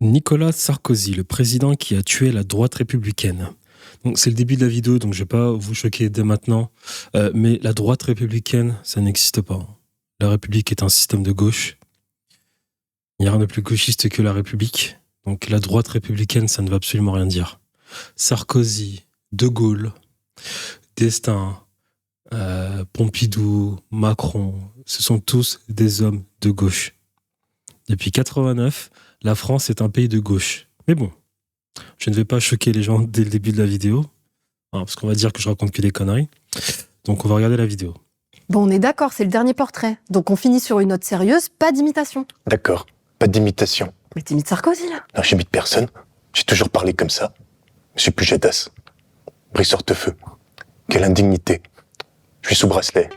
Nicolas Sarkozy, le président qui a tué la droite républicaine. Donc, c'est le début de la vidéo, donc je ne vais pas vous choquer dès maintenant. Mais la droite républicaine, ça n'existe pas. La République est un système de gauche. Il n'y a rien de plus gauchiste que la République. Donc la droite républicaine, ça ne veut absolument rien dire. Sarkozy, De Gaulle, d'Estaing, Pompidou, Macron, ce sont tous des hommes de gauche. Depuis 89, la France est un pays de gauche. Mais bon, je ne vais pas choquer les gens dès le début de la vidéo, parce qu'on va dire que je raconte que des conneries. Donc on va regarder la vidéo. Bon, on est d'accord, c'est le dernier portrait. Donc on finit sur une note sérieuse, pas d'imitation. D'accord, pas d'imitation. Mais t'imites Sarkozy, là. Non, j'imite personne. J'ai toujours parlé comme ça. Monsieur Pujadas. Brice-Hortefeux. Quelle indignité. Je suis sous bracelet.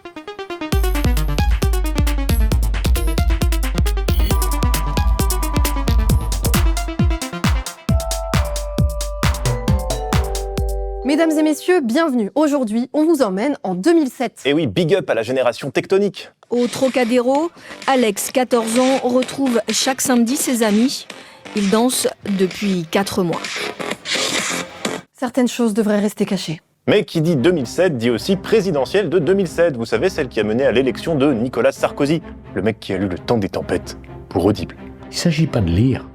Mesdames et messieurs, bienvenue. Aujourd'hui, on vous emmène en 2007. Et oui, big up à la génération tectonique. Au Trocadéro, Alex, 14 ans, retrouve chaque samedi ses amis. Il danse depuis 4 mois. Certaines choses devraient rester cachées. Mais qui dit 2007 dit aussi présidentielle de 2007. Vous savez, celle qui a mené à l'élection de Nicolas Sarkozy. Le mec qui a lu Le Temps des tempêtes pour Audible. Il ne s'agit pas de lire,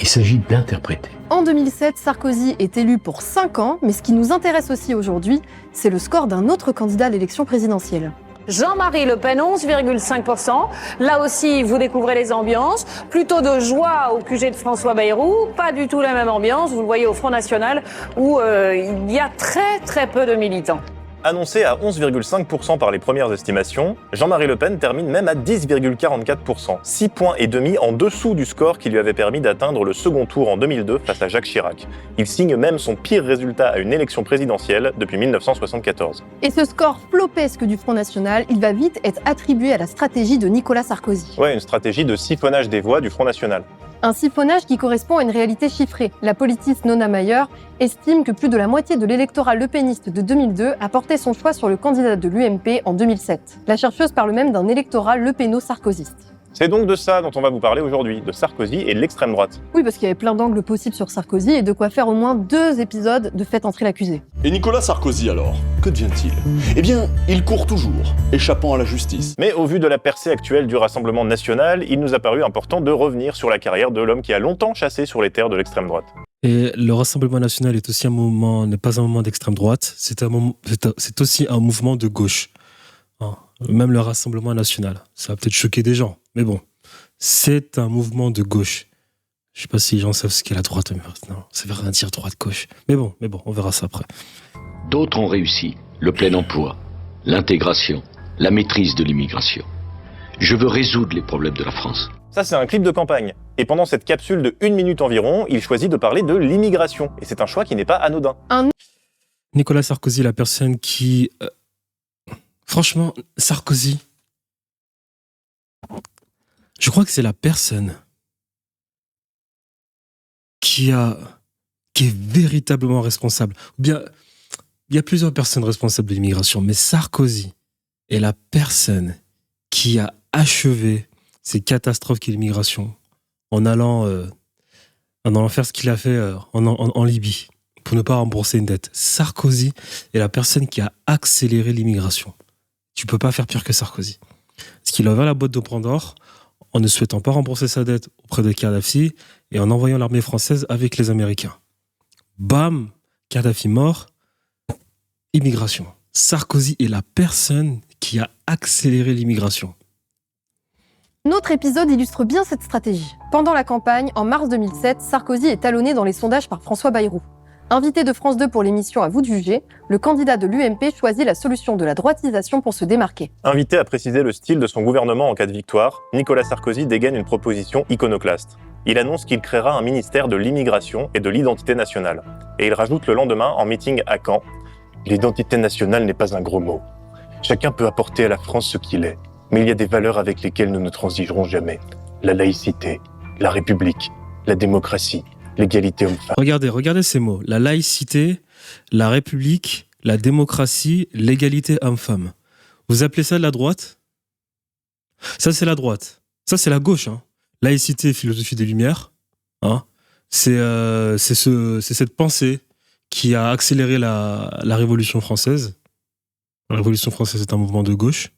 il s'agit d'interpréter. En 2007, Sarkozy est élu pour 5 ans, mais ce qui nous intéresse aussi aujourd'hui, c'est le score d'un autre candidat à l'élection présidentielle. Jean-Marie Le Pen, 11,5%. Là aussi, vous découvrez les ambiances. Plutôt de joie au QG de François Bayrou. Pas du tout la même ambiance, vous le voyez au Front National, où il y a très peu de militants. Annoncé à 11,5% par les premières estimations, Jean-Marie Le Pen termine même à 10,44%, 6,5 points en dessous du score qui lui avait permis d'atteindre le second tour en 2002 face à Jacques Chirac. Il signe même son pire résultat à une élection présidentielle depuis 1974. Et ce score flopesque du Front National, il va vite être attribué à la stratégie de Nicolas Sarkozy. Ouais, une stratégie de siphonnage des voix du Front National. Un siphonnage qui correspond à une réalité chiffrée. La politiste Nona Mayer estime que plus de la moitié de l'électorat lepéniste de 2002 a porté son choix sur le candidat de l'UMP en 2007. La chercheuse parle même d'un électorat lepéno-sarkozyste. C'est donc de ça dont on va vous parler aujourd'hui, de Sarkozy et de l'extrême droite. Oui, parce qu'il y avait plein d'angles possibles sur Sarkozy et de quoi faire au moins 2 épisodes de Faites entrer l'accusé. Et Nicolas Sarkozy alors, que devient-il ? Eh bien, il court toujours, échappant à la justice. Mais au vu de la percée actuelle du Rassemblement national, il nous a paru important de revenir sur la carrière de l'homme qui a longtemps chassé sur les terres de l'extrême droite. Et le Rassemblement national est aussi n'est pas un mouvement d'extrême droite, c'est aussi un mouvement de gauche. Même le Rassemblement national, ça va peut-être choquer des gens, mais bon, c'est un mouvement de gauche. Je sais pas si les gens savent ce qu'est la droite, mais non, ça veut rien dire droite-gauche. Mais bon, on verra ça après. D'autres ont réussi le plein emploi, l'intégration, la maîtrise de l'immigration. Je veux résoudre les problèmes de la France. Ça, c'est un clip de campagne. Et pendant cette capsule de 1 minute environ, il choisit de parler de l'immigration. Et c'est un choix qui n'est pas anodin. Nicolas Sarkozy, la personne qui... Franchement, Sarkozy... Je crois que c'est la personne qui est véritablement responsable. Ou bien, il y a plusieurs personnes responsables de l'immigration, mais Sarkozy est la personne qui a achevé ces catastrophes qu'est l'immigration en allant faire ce qu'il a fait en Libye pour ne pas rembourser une dette. Sarkozy est la personne qui a accéléré l'immigration. Tu peux pas faire pire que Sarkozy. Parce qu'il a ouvert la boîte de Pandore en ne souhaitant pas rembourser sa dette auprès de Kadhafi et en envoyant l'armée française avec les Américains. Bam, Kadhafi mort, immigration. Sarkozy est la personne qui a accéléré l'immigration. Notre épisode illustre bien cette stratégie. Pendant la campagne, en mars 2007, Sarkozy est talonné dans les sondages par François Bayrou. Invité de France 2 pour l'émission À vous de juger, le candidat de l'UMP choisit la solution de la droitisation pour se démarquer. Invité à préciser le style de son gouvernement en cas de victoire, Nicolas Sarkozy dégaine une proposition iconoclaste. Il annonce qu'il créera un ministère de l'immigration et de l'identité nationale. Et il rajoute le lendemain en meeting à Caen « L'identité nationale n'est pas un gros mot. Chacun peut apporter à la France ce qu'il est. Mais il y a des valeurs avec lesquelles nous ne transigerons jamais. La laïcité, la République, la démocratie, l'égalité homme-femme. » Regardez ces mots. La laïcité, la République, la démocratie, l'égalité homme-femme. Vous appelez ça de la droite ? Ça, c'est la droite. Ça, c'est la gauche. Laïcité, philosophie des Lumières. Hein. C'est cette pensée qui a accéléré la Révolution française. La Révolution française est un mouvement de gauche.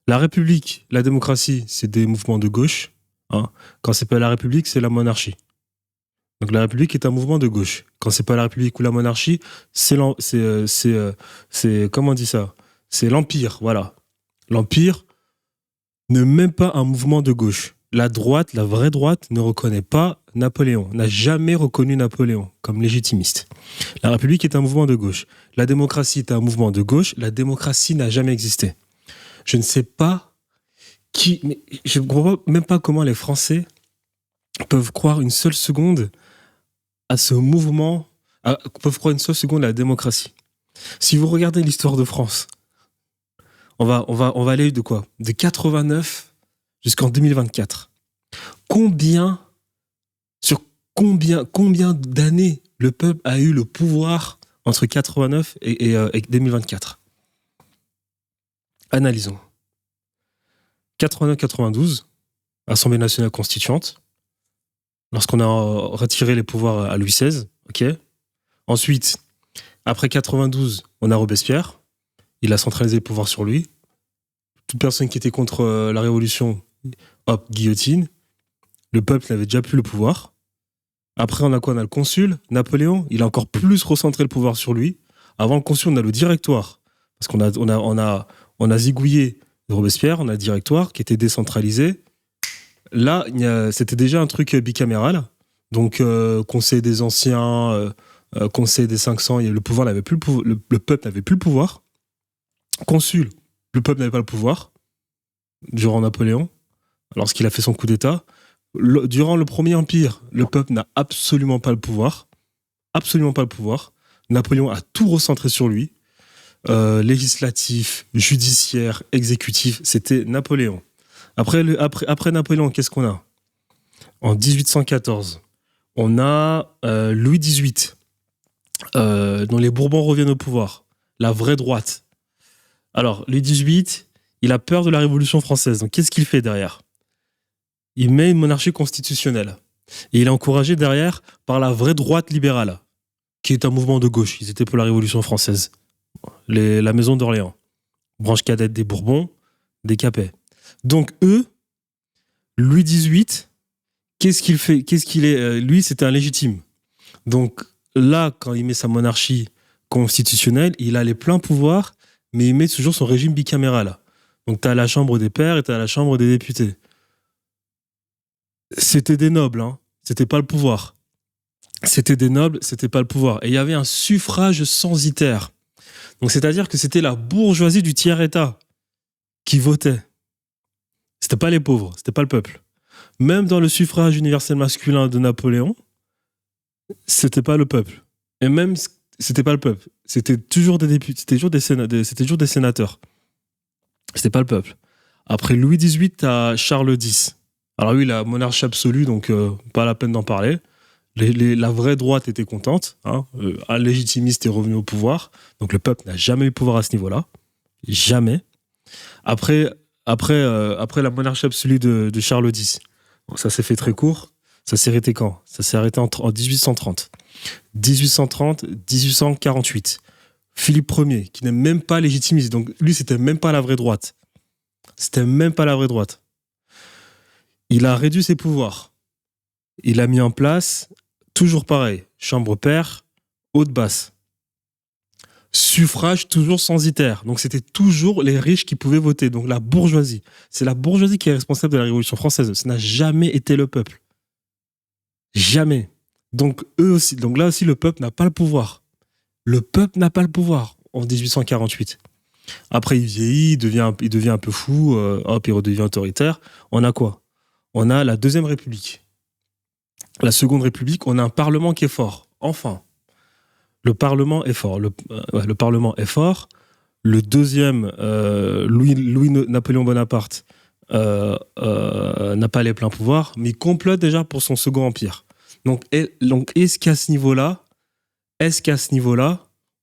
La République, la démocratie, c'est des mouvements de gauche. Hein. Quand c'est pas la République, c'est la monarchie. Donc la République est un mouvement de gauche. Quand c'est pas la République ou la monarchie, c'est comment on dit ça ? C'est l'Empire, voilà. L'Empire n'est même pas un mouvement de gauche. La droite, la vraie droite, ne reconnaît pas Napoléon, n'a jamais reconnu Napoléon comme légitimiste. La République est un mouvement de gauche. La démocratie est un mouvement de gauche. La démocratie n'a jamais existé. Je ne sais pas mais je ne comprends même pas comment les Français peuvent croire une seule seconde à ce mouvement, peuvent croire une seule seconde à la démocratie. Si vous regardez l'histoire de France, on va aller de quoi ? De 89 jusqu'en 2024. Combien d'années le peuple a eu le pouvoir entre 89 et 2024 ? Analysons. 89-92, Assemblée nationale constituante, lorsqu'on a retiré les pouvoirs à Louis XVI, ok. Ensuite, après 92, on a Robespierre, il a centralisé le pouvoir sur lui. Toute personne qui était contre la Révolution, hop, guillotine. Le peuple n'avait déjà plus le pouvoir. Après, on a quoi ? On a le consul, Napoléon, il a encore plus recentré le pouvoir sur lui. Avant le consul, on a le directoire, parce qu'on a zigouillé Robespierre, on a le directoire qui était décentralisé. Là, c'était déjà un truc bicaméral. Donc, conseil des anciens, conseil des 500, le peuple n'avait plus le pouvoir. Consul, le peuple n'avait pas le pouvoir durant Napoléon, lorsqu'il a fait son coup d'État. Durant le Premier Empire, le peuple n'a absolument pas le pouvoir. Absolument pas le pouvoir. Napoléon a tout recentré sur lui. Législatif, judiciaire, exécutif, c'était Napoléon. Après Napoléon, qu'est-ce qu'on a ? En 1814, on a Louis XVIII, dont les Bourbons reviennent au pouvoir. La vraie droite. Alors, Louis XVIII, il a peur de la Révolution française. Donc, qu'est-ce qu'il fait derrière ? Il met une monarchie constitutionnelle. Et il est encouragé derrière par la vraie droite libérale, qui est un mouvement de gauche. Ils étaient pour la Révolution française. La maison d'Orléans. Branche cadette des Bourbons, des Capets. Donc, eux, Louis XVIII, qu'est-ce qu'il fait ? Lui, c'était un légitime. Donc, là, quand il met sa monarchie constitutionnelle, il a les pleins pouvoirs, mais il met toujours son régime bicaméral. Donc, tu as la Chambre des pairs et tu as la Chambre des députés. C'était des nobles, hein. C'était pas le pouvoir. C'était des nobles, c'était pas le pouvoir. Et il y avait un suffrage censitaire. Donc, c'est-à-dire que c'était la bourgeoisie du tiers-État qui votait. C'était pas les pauvres, c'était pas le peuple. Même dans le suffrage universel masculin de Napoléon, c'était pas le peuple. Et même, c'était pas le peuple. C'était toujours des députés, c'était toujours des sénateurs. C'était pas le peuple. Après Louis XVIII, t'as Charles X. Alors lui, la monarchie absolue, donc pas la peine d'en parler. La vraie droite était contente. Hein. Un légitimiste est revenu au pouvoir. Donc le peuple n'a jamais eu pouvoir à ce niveau-là. Jamais. Après la monarchie absolue de Charles X. Bon, ça s'est fait très court. Ça s'est arrêté quand ? Ça s'est arrêté en 1830. 1848. Philippe Ier, qui n'est même pas légitimiste. Donc lui, c'était même pas la vraie droite. C'était même pas la vraie droite. Il a réduit ses pouvoirs. Il a mis en place, toujours pareil, chambre pair, haute basse. Suffrage toujours censitaire. Donc c'était toujours les riches qui pouvaient voter. Donc la bourgeoisie. C'est la bourgeoisie qui est responsable de la Révolution française. Ça n'a jamais été le peuple. Jamais. Donc eux aussi. Donc là aussi, le peuple n'a pas le pouvoir. Le peuple n'a pas le pouvoir en 1848. Après, il vieillit, il devient un peu fou, il redevient autoritaire. On a quoi ? On a la Deuxième République. La Seconde République, on a un Parlement qui est fort. Enfin, le Parlement est fort. Le Parlement est fort. Le deuxième, Napoléon Bonaparte, n'a pas les pleins pouvoirs, mais il complote déjà pour son Second Empire. Donc est-ce qu'à ce niveau-là,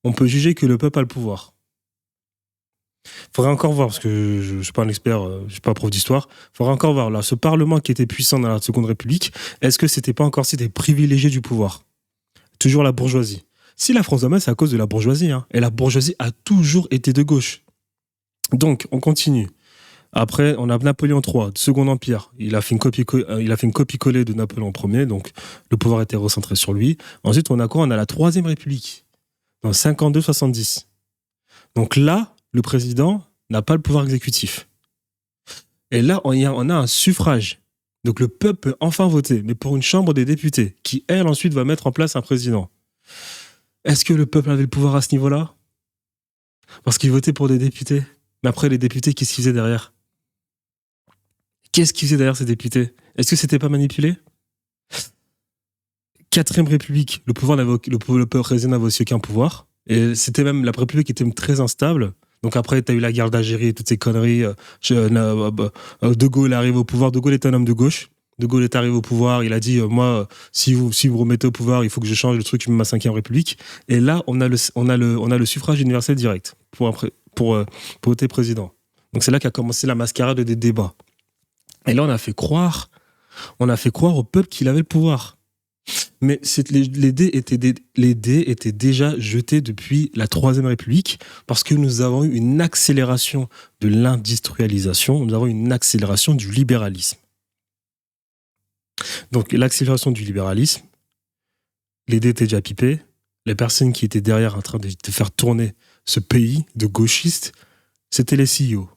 on peut juger que le peuple a le pouvoir ? Faudrait encore voir, parce que je suis pas un expert, je suis pas prof d'histoire. Faudrait encore voir, là, ce Parlement qui était puissant dans la Seconde République, est-ce que c'était pas encore des privilégiés du pouvoir? Toujours la bourgeoisie. Si la France va mal, c'est à cause de la bourgeoisie, hein. Et la bourgeoisie a toujours été de gauche. Donc, on continue. Après, on a Napoléon III, Second Empire. Il a fait une copie-collée de Napoléon Ier, donc le pouvoir était recentré sur lui. Ensuite, on a quoi? On a la Troisième République, dans 52-70. Donc là, le président n'a pas le pouvoir exécutif. Et là, on a un suffrage. Donc le peuple peut enfin voter, mais pour une chambre des députés, qui, elle, ensuite, va mettre en place un président. Est-ce que le peuple avait le pouvoir à ce niveau-là? Parce qu'il votait pour des députés. Mais après, les députés, qu'est-ce qu'ils faisaient derrière? Qu'est-ce qu'ils faisaient derrière ces députés? Est-ce que c'était pas manipulé? Quatrième République, le président n'avait aussi aucun pouvoir. Et c'était même la République était très instable. Donc après, tu as eu la guerre d'Algérie et toutes ces conneries. De Gaulle arrive au pouvoir. De Gaulle est un homme de gauche. De Gaulle est arrivé au pouvoir. Il a dit, moi, si vous remettez au pouvoir, il faut que je change le truc, je mets ma 5e République. Et là, on a le suffrage universel direct pour voter président. Donc c'est là qu'a commencé la mascarade des débats. Et là, on a fait croire au peuple qu'il avait le pouvoir. Mais les dés étaient déjà jetés depuis la Troisième République parce que nous avons eu une accélération de l'industrialisation, nous avons eu une accélération du libéralisme. Donc l'accélération du libéralisme, les dés étaient déjà pipés, les personnes qui étaient derrière en train de faire tourner ce pays de gauchistes, c'était les CEO.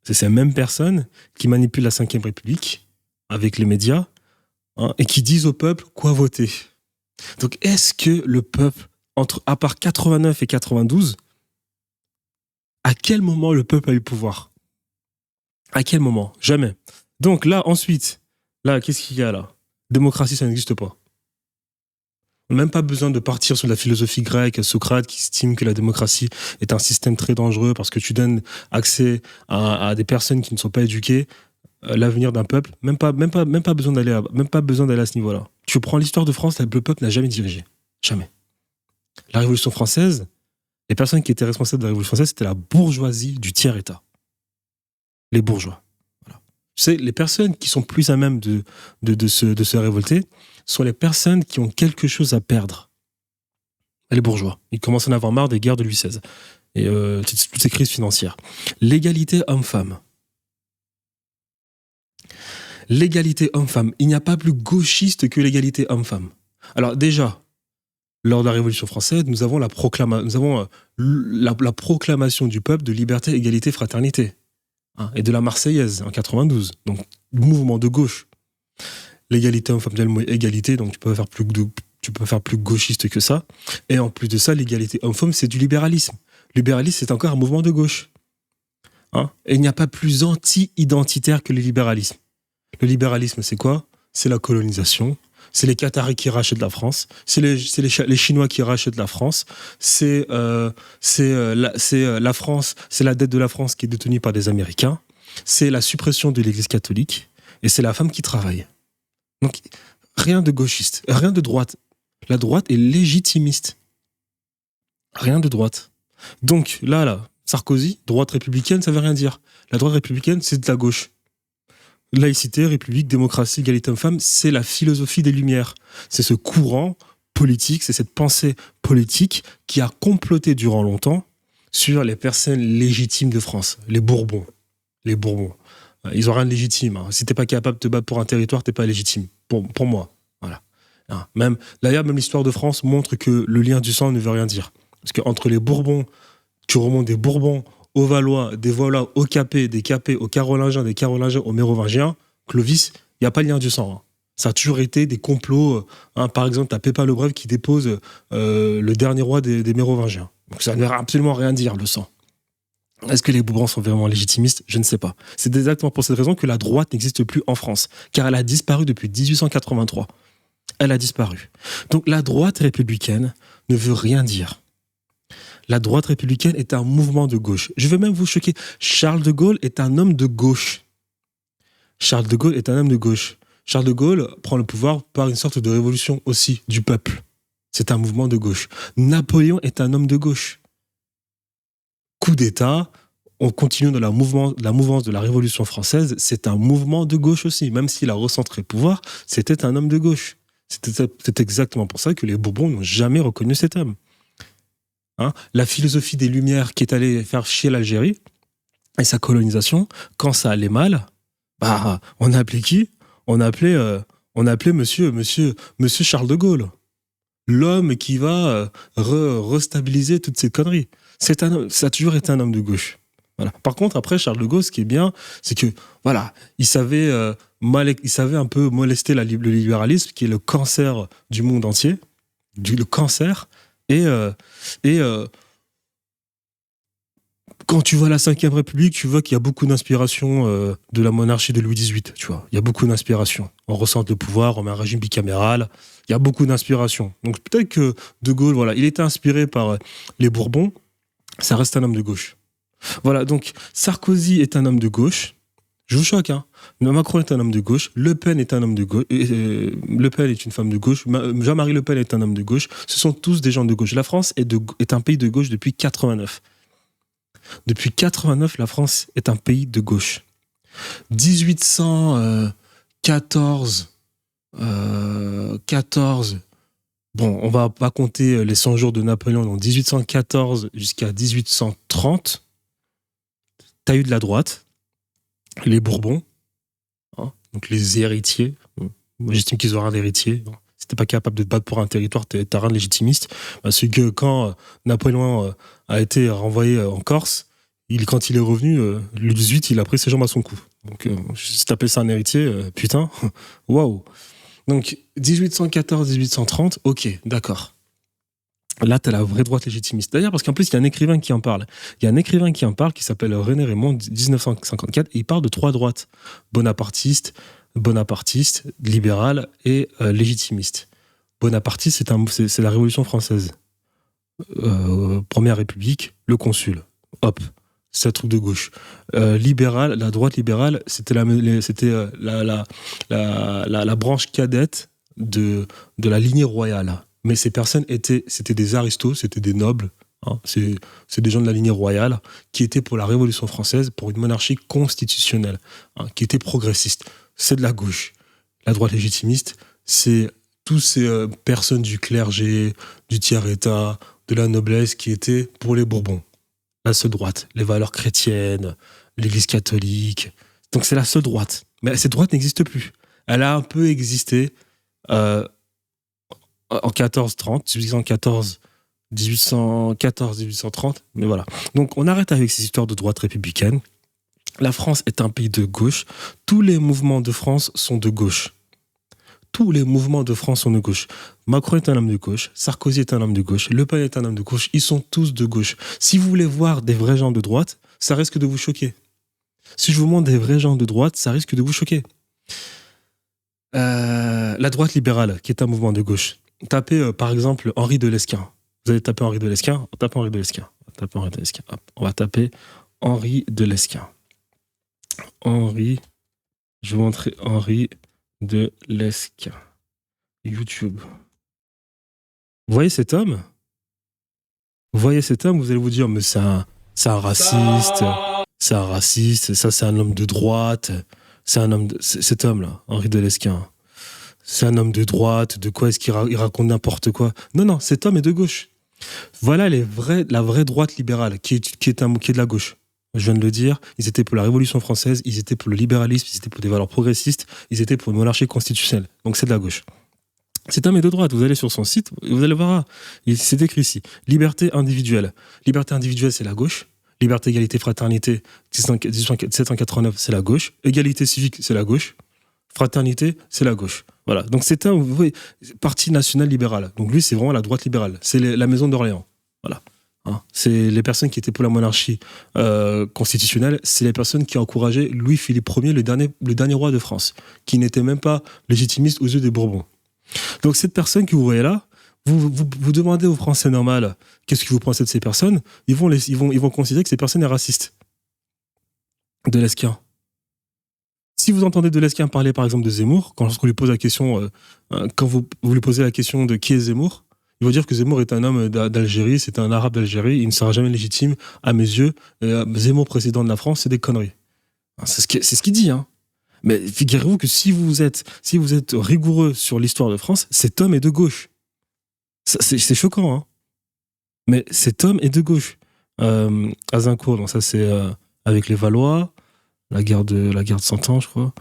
C'est ces mêmes personnes qui manipulent la Ve République avec les médias, hein, et qui disent au peuple quoi voter. Donc, est-ce que le peuple, à part 89 et 92, à quel moment le peuple a eu le pouvoir? À quel moment? Jamais. Donc là, ensuite, qu'est-ce qu'il y a là? Démocratie, ça n'existe pas. On n'a même pas besoin de partir sur la philosophie grecque, Socrate qui estime que la démocratie est un système très dangereux parce que tu donnes accès à des personnes qui ne sont pas éduquées. L'avenir d'un peuple, même pas besoin d'aller à ce niveau-là. Tu prends l'histoire de France, le peuple n'a jamais dirigé. Jamais. La Révolution française, les personnes qui étaient responsables de la Révolution française, c'était la bourgeoisie du tiers-État. Les bourgeois. Voilà. Tu sais, les personnes qui sont plus à même de se révolter sont les personnes qui ont quelque chose à perdre. Les bourgeois. Ils commencent à en avoir marre des guerres de Louis XVI et toutes ces crises financières. L'égalité homme-femme. L'égalité homme-femme. Il n'y a pas plus gauchiste que l'égalité homme-femme. Alors déjà, lors de la Révolution française, nous avons la proclamation du peuple de liberté, égalité, fraternité. Hein, et de la Marseillaise en 92. Donc, mouvement de gauche. L'égalité homme-femme, le mot égalité, donc tu peux faire plus gauchiste que ça. Et en plus de ça, l'égalité homme-femme, c'est du libéralisme. Le libéralisme, c'est encore un mouvement de gauche. Hein, et il n'y a pas plus anti-identitaire que le libéralisme. Le libéralisme, c'est quoi? C'est la colonisation. C'est les Qataris qui rachètent la France. C'est les Chinois qui rachètent la France. C'est la France. C'est la dette de la France qui est détenue par des Américains. C'est la suppression de l'Église catholique. Et c'est la femme qui travaille. Donc, rien de gauchiste. Rien de droite. La droite est légitimiste. Rien de droite. Donc, là, Sarkozy, droite républicaine, ça veut rien dire. La droite républicaine, c'est de la gauche. Laïcité, république, démocratie, égalité homme-femme, c'est la philosophie des Lumières. C'est ce courant politique, c'est cette pensée politique qui a comploté durant longtemps sur les personnes légitimes de France, les Bourbons. Les Bourbons. Ils ont rien de légitime. Hein. Si t'es pas capable de te battre pour un territoire, t'es pas légitime. Pour moi. Voilà. Hein. Même l'histoire de France montre que le lien du sang ne veut rien dire. Parce qu'entre les Bourbons, tu remontes des Bourbons aux Valois, des Valois aux Capets, des Capets aux Carolingiens, des Carolingiens aux Mérovingiens, Clovis, il n'y a pas le lien du sang. Hein. Ça a toujours été des complots. Hein. Par exemple, tu as Pépin le Bref qui dépose le dernier roi des Mérovingiens. Donc ça ne veut absolument rien dire, le sang. Est-ce que les Bourbons sont vraiment légitimistes? Je ne sais pas. C'est exactement pour cette raison que la droite n'existe plus en France, car elle a disparu depuis 1883. Elle a disparu. Donc la droite républicaine ne veut rien dire. La droite républicaine est un mouvement de gauche. Je vais même vous choquer. Charles de Gaulle est un homme de gauche. Charles de Gaulle est un homme de gauche. Charles de Gaulle prend le pouvoir par une sorte de révolution aussi du peuple. C'est un mouvement de gauche. Napoléon est un homme de gauche. coup d'État, on continue dans la mouvance de la Révolution française, c'est un mouvement de gauche aussi. Même s'il a recentré le pouvoir, c'était un homme de gauche. C'est exactement pour ça que les Bourbons n'ont jamais reconnu cet homme. Hein, la philosophie des Lumières qui est allée faire chier l'Algérie et sa colonisation, quand ça allait mal, bah, on a appelé qui ? On appelait monsieur Charles de Gaulle. L'homme qui va restabiliser toutes ces conneries. Ça a toujours été un homme de gauche. Voilà. Par contre, après, Charles de Gaulle, ce qui est bien, c'est que, voilà, il savait un peu molester le libéralisme, qui est le cancer du monde entier, le cancer. Et quand tu vois la Ve République, tu vois qu'il y a beaucoup d'inspiration de la monarchie de Louis XVIII, tu vois. Il y a beaucoup d'inspiration. On ressent le pouvoir, on met un régime bicaméral. Il y a beaucoup d'inspiration. Donc peut-être que De Gaulle, voilà, il était inspiré par les Bourbons. Ça reste un homme de gauche. Voilà, donc Sarkozy est un homme de gauche. Je vous choque, hein. Macron est un homme de gauche. Le Pen est un homme de gauche. Le Pen est une femme de gauche. Jean-Marie Le Pen est un homme de gauche. Ce sont tous des gens de gauche. La France est un pays de gauche depuis 89. Depuis 89, la France est un pays de gauche. 1814. Bon, on va pas compter les 100 jours de Napoléon. Donc 1814 jusqu'à 1830. T'as eu de la droite. Les Bourbons. Hein, donc les héritiers. Moi, j'estime qu'ils ont rien d'héritier. Si t'es pas capable de te battre pour un territoire, t'as rien de légitimiste. Parce que quand Napoléon a été renvoyé en Corse, quand il est revenu, le 18, il a pris ses jambes à son cou. Donc, si t'appelles ça un héritier, putain, waouh. Donc, 1814-1830, ok, d'accord. Là, t'as la vraie droite légitimiste. D'ailleurs, parce qu'en plus, il y a un écrivain qui en parle. Il y a un écrivain qui en parle qui s'appelle René Raymond, 1954, et il parle de 3 droites. Bonapartiste, libérale et légitimiste. Bonapartiste, c'est la Révolution française. Première République, le consul. Hop, c'est un truc de gauche. Libérale, la droite libérale, c'était la branche cadette de la lignée royale. Mais ces personnes c'était des aristos, c'était des nobles. Hein, c'est des gens de la lignée royale qui étaient pour la Révolution française, pour une monarchie constitutionnelle, hein, qui était progressiste. C'est de la gauche. La droite légitimiste, c'est tous ces personnes du clergé, du tiers-état, de la noblesse qui étaient pour les Bourbons. La seule droite. Les valeurs chrétiennes, l'Église catholique. Donc c'est la seule droite. Mais cette droite n'existe plus. Elle a un peu existé en 1430, 1830, mais voilà. Donc on arrête avec ces histoires de droite républicaine. La France est un pays de gauche. Tous les mouvements de France sont de gauche. Tous les mouvements de France sont de gauche. Macron est un homme de gauche, Sarkozy est un homme de gauche, Le Pen est un homme de gauche, ils sont tous de gauche. Si vous voulez voir des vrais gens de droite, ça risque de vous choquer. Si je vous montre des vrais gens de droite, ça risque de vous choquer. La droite libérale, qui est un mouvement de gauche. Tapez par exemple Henri de Lesquen. Vous allez taper Henri de Lesquen. Tapez Henri de Lesquen. Hop, on va taper Henri de Lesquen. Je vais vous montrer Henri de Lesquen. YouTube. Vous voyez cet homme, vous allez vous dire, mais c'est un raciste, ça c'est un homme de droite, cet homme-là, Henri de Lesquen. C'est un homme de droite, de quoi est-ce qu'il raconte n'importe quoi. Non, cet homme est de gauche. Voilà la vraie droite libérale, qui est de la gauche. Je viens de le dire, ils étaient pour la Révolution française, ils étaient pour le libéralisme, ils étaient pour des valeurs progressistes, ils étaient pour une monarchie constitutionnelle. Donc c'est de la gauche. Cet homme est de droite, vous allez sur son site, vous allez voir, c'est écrit ici, liberté individuelle. Liberté individuelle, c'est la gauche. Liberté, égalité, fraternité, 1789, c'est la gauche. Égalité civique, c'est la gauche. Fraternité, c'est la gauche. Voilà. Donc c'est un, vous voyez, parti national libéral. Donc lui, c'est vraiment la droite libérale. C'est la maison d'Orléans. Voilà. Hein, c'est les personnes qui étaient pour la monarchie constitutionnelle. C'est les personnes qui encourageaient Louis-Philippe Ier, le dernier roi de France, qui n'était même pas légitimiste aux yeux des Bourbons. Donc cette personne que vous voyez là, vous demandez aux Français normaux qu'est-ce que vous pensez de ces personnes, ils vont considérer que ces personnes sont racistes. De Lesquen. Si vous entendez de Lesquen parler par exemple de Zemmour, quand lui pose la question, quand vous lui posez la question de qui est Zemmour, il va dire que Zemmour est un homme d'Algérie, c'est un arabe d'Algérie, il ne sera jamais légitime à mes yeux. Zemmour président de la France, c'est des conneries. C'est ce qu'il dit, hein. Mais figurez-vous que si vous êtes rigoureux sur l'histoire de France, cet homme est de gauche. C'est choquant, hein. Mais cet homme est de gauche. Azincourt, donc ça c'est avec les Valois, la guerre de 100 ans, je crois.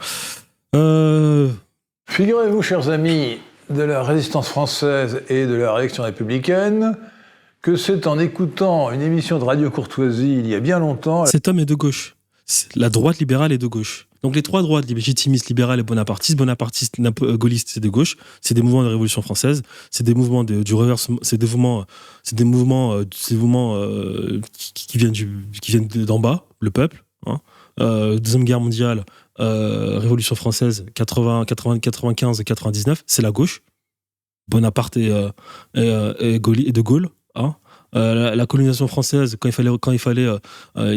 Figurez-vous, chers amis de la résistance française et de la réaction républicaine, que c'est en écoutant une émission de Radio Courtoisie il y a bien longtemps... Cet homme est de gauche. La droite libérale est de gauche. Donc les trois droites, légitimistes, libérales et bonapartistes, gaullistes, c'est de gauche, c'est des mouvements de révolution française, c'est des mouvements du reversement, c'est des mouvements qui viennent d'en bas, le peuple. Hein. Deuxième guerre mondiale, révolution française, 95 et 99, c'est la gauche. Bonaparte et de Gaulle. Hein. La colonisation française, quand il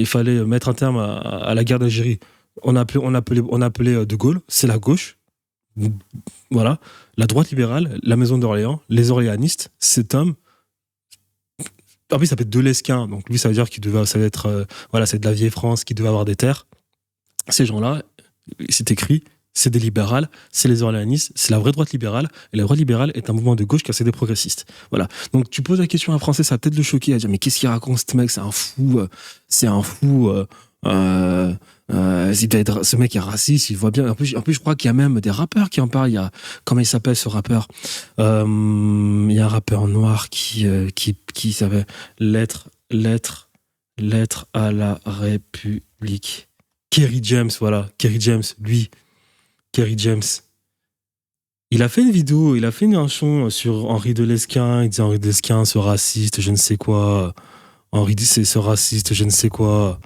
fallait mettre un terme à la guerre d'Algérie, on appelait de Gaulle, c'est la gauche. Voilà. La droite libérale, la Maison d'Orléans, les orléanistes, cet homme. En plus, il s'appelle de Lesquen, donc lui, ça veut dire c'est de la vieille France qui devait avoir des terres. Ces gens-là, c'est écrit, c'est des libérales, c'est les orléanistes, c'est la vraie droite libérale, et la droite libérale est un mouvement de gauche car c'est des progressistes. Voilà. Donc tu poses la question à un Français, ça va peut-être le choquer, à dire mais qu'est-ce qu'il raconte ce mec, c'est un fou. Ce mec est raciste, il voit bien. En plus, je crois qu'il y a même des rappeurs qui en parlent. Il y a, comment il s'appelle ce rappeur? Il y a un rappeur noir qui savait lettre à la République. Kerry James, voilà. Kerry James. Il a fait une vidéo, il a fait une chanson sur Henri de Lesquen. Il disait Henri de Lesquen, ce raciste, je ne sais quoi. Henri dit c'est ce raciste, je ne sais quoi.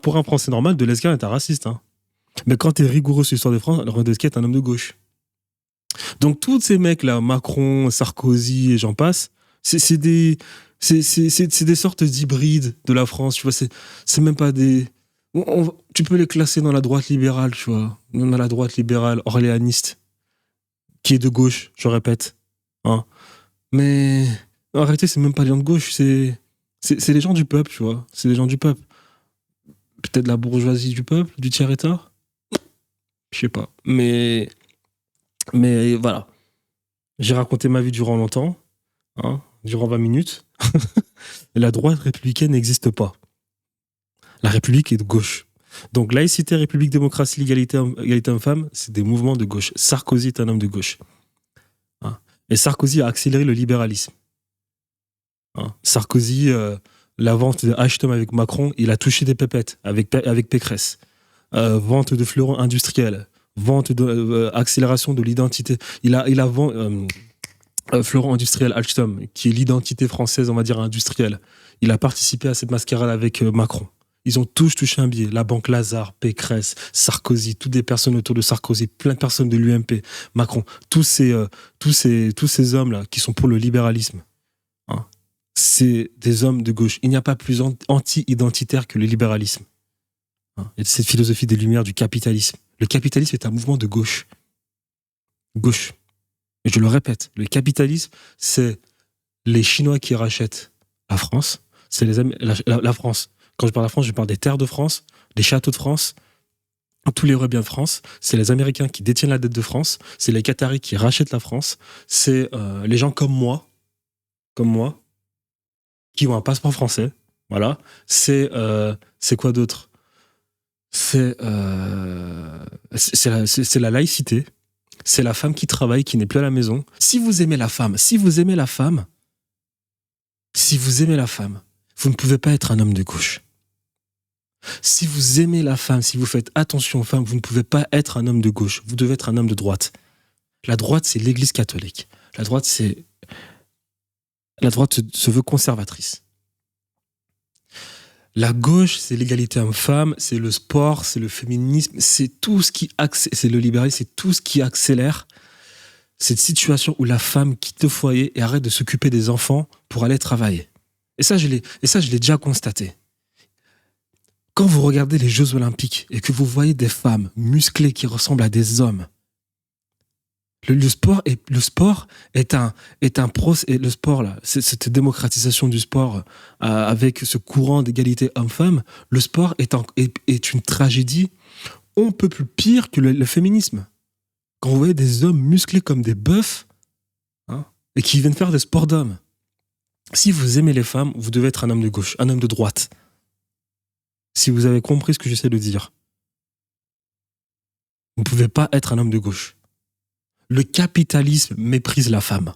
Pour un Français normal, de Lesquen est un raciste. Hein. Mais quand tu es rigoureux sur l'histoire de France, Henri de Lesquen est un homme de gauche. Donc tous ces mecs-là, Macron, Sarkozy et j'en passe, c'est des sortes d'hybrides de la France. Tu vois, c'est même pas des... tu peux les classer dans la droite libérale, tu vois. Dans la droite libérale orléaniste, qui est de gauche, je répète. Hein. Mais en réalité, c'est même pas les gens de gauche, c'est les gens du peuple, tu vois. C'est les gens du peuple. Peut-être la bourgeoisie du peuple, du tiers-état. Je sais pas. Mais voilà. J'ai raconté ma vie durant longtemps, hein, durant 20 minutes. Et la droite républicaine n'existe pas. La République est de gauche. Donc laïcité, République, démocratie, égalité homme-femme, c'est des mouvements de gauche. Sarkozy est un homme de gauche. Hein. Et Sarkozy a accéléré le libéralisme. Hein. Sarkozy, la vente de Alstom avec Macron, il a touché des pépettes avec Pécresse. Vente de fleurons industriels, accélération de l'identité. Il a vendu fleuron industriel Alstom, qui est l'identité française, on va dire, industrielle. Il a participé à cette mascarade avec Macron. Ils ont tous touché un billet. La Banque Lazare, Pécresse, Sarkozy, toutes des personnes autour de Sarkozy, plein de personnes de l'UMP, Macron, tous ces hommes-là qui sont pour le libéralisme. Hein. C'est des hommes de gauche. Il n'y a pas plus anti-identitaire que le libéralisme. Hein. Et cette philosophie des Lumières du capitalisme. Le capitalisme est un mouvement de gauche. Gauche. Et je le répète, le capitalisme, c'est les Chinois qui rachètent la France. C'est la France. Quand je parle de la France, je parle des terres de France, des châteaux de France, tous les biens de France. C'est les Américains qui détiennent la dette de France. C'est les Qataris qui rachètent la France. C'est les gens comme moi, qui ont un passeport français. Voilà. C'est quoi d'autre ? C'est la laïcité. C'est la femme qui travaille, qui n'est plus à la maison. Si vous aimez la femme, vous ne pouvez pas être un homme de gauche. Si vous aimez la femme, si vous faites attention aux femmes, vous ne pouvez pas être un homme de gauche. Vous devez être un homme de droite. La droite, c'est l'Église catholique. La droite se veut conservatrice. La gauche, c'est l'égalité homme-femme, c'est le sport, c'est le féminisme, c'est le libéralisme, c'est tout ce qui accélère cette situation où la femme quitte le foyer et arrête de s'occuper des enfants pour aller travailler. Et ça, je l'ai déjà constaté. Quand vous regardez les Jeux Olympiques et que vous voyez des femmes musclées qui ressemblent à des hommes, Le sport est un procès. Et le sport, là, cette démocratisation du sport avec ce courant d'égalité homme-femme, le sport est une tragédie on peut plus pire que le féminisme. Quand vous voyez des hommes musclés comme des bœufs, hein, et qui viennent faire des sports d'hommes. Si vous aimez les femmes, vous devez être un homme de gauche, un homme de droite. Si vous avez compris ce que j'essaie de dire. Vous ne pouvez pas être un homme de gauche. Le capitalisme méprise la femme.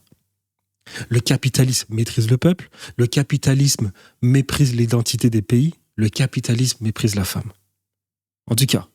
Le capitalisme méprise le peuple. Le capitalisme méprise l'identité des pays. Le capitalisme méprise la femme. En tout cas.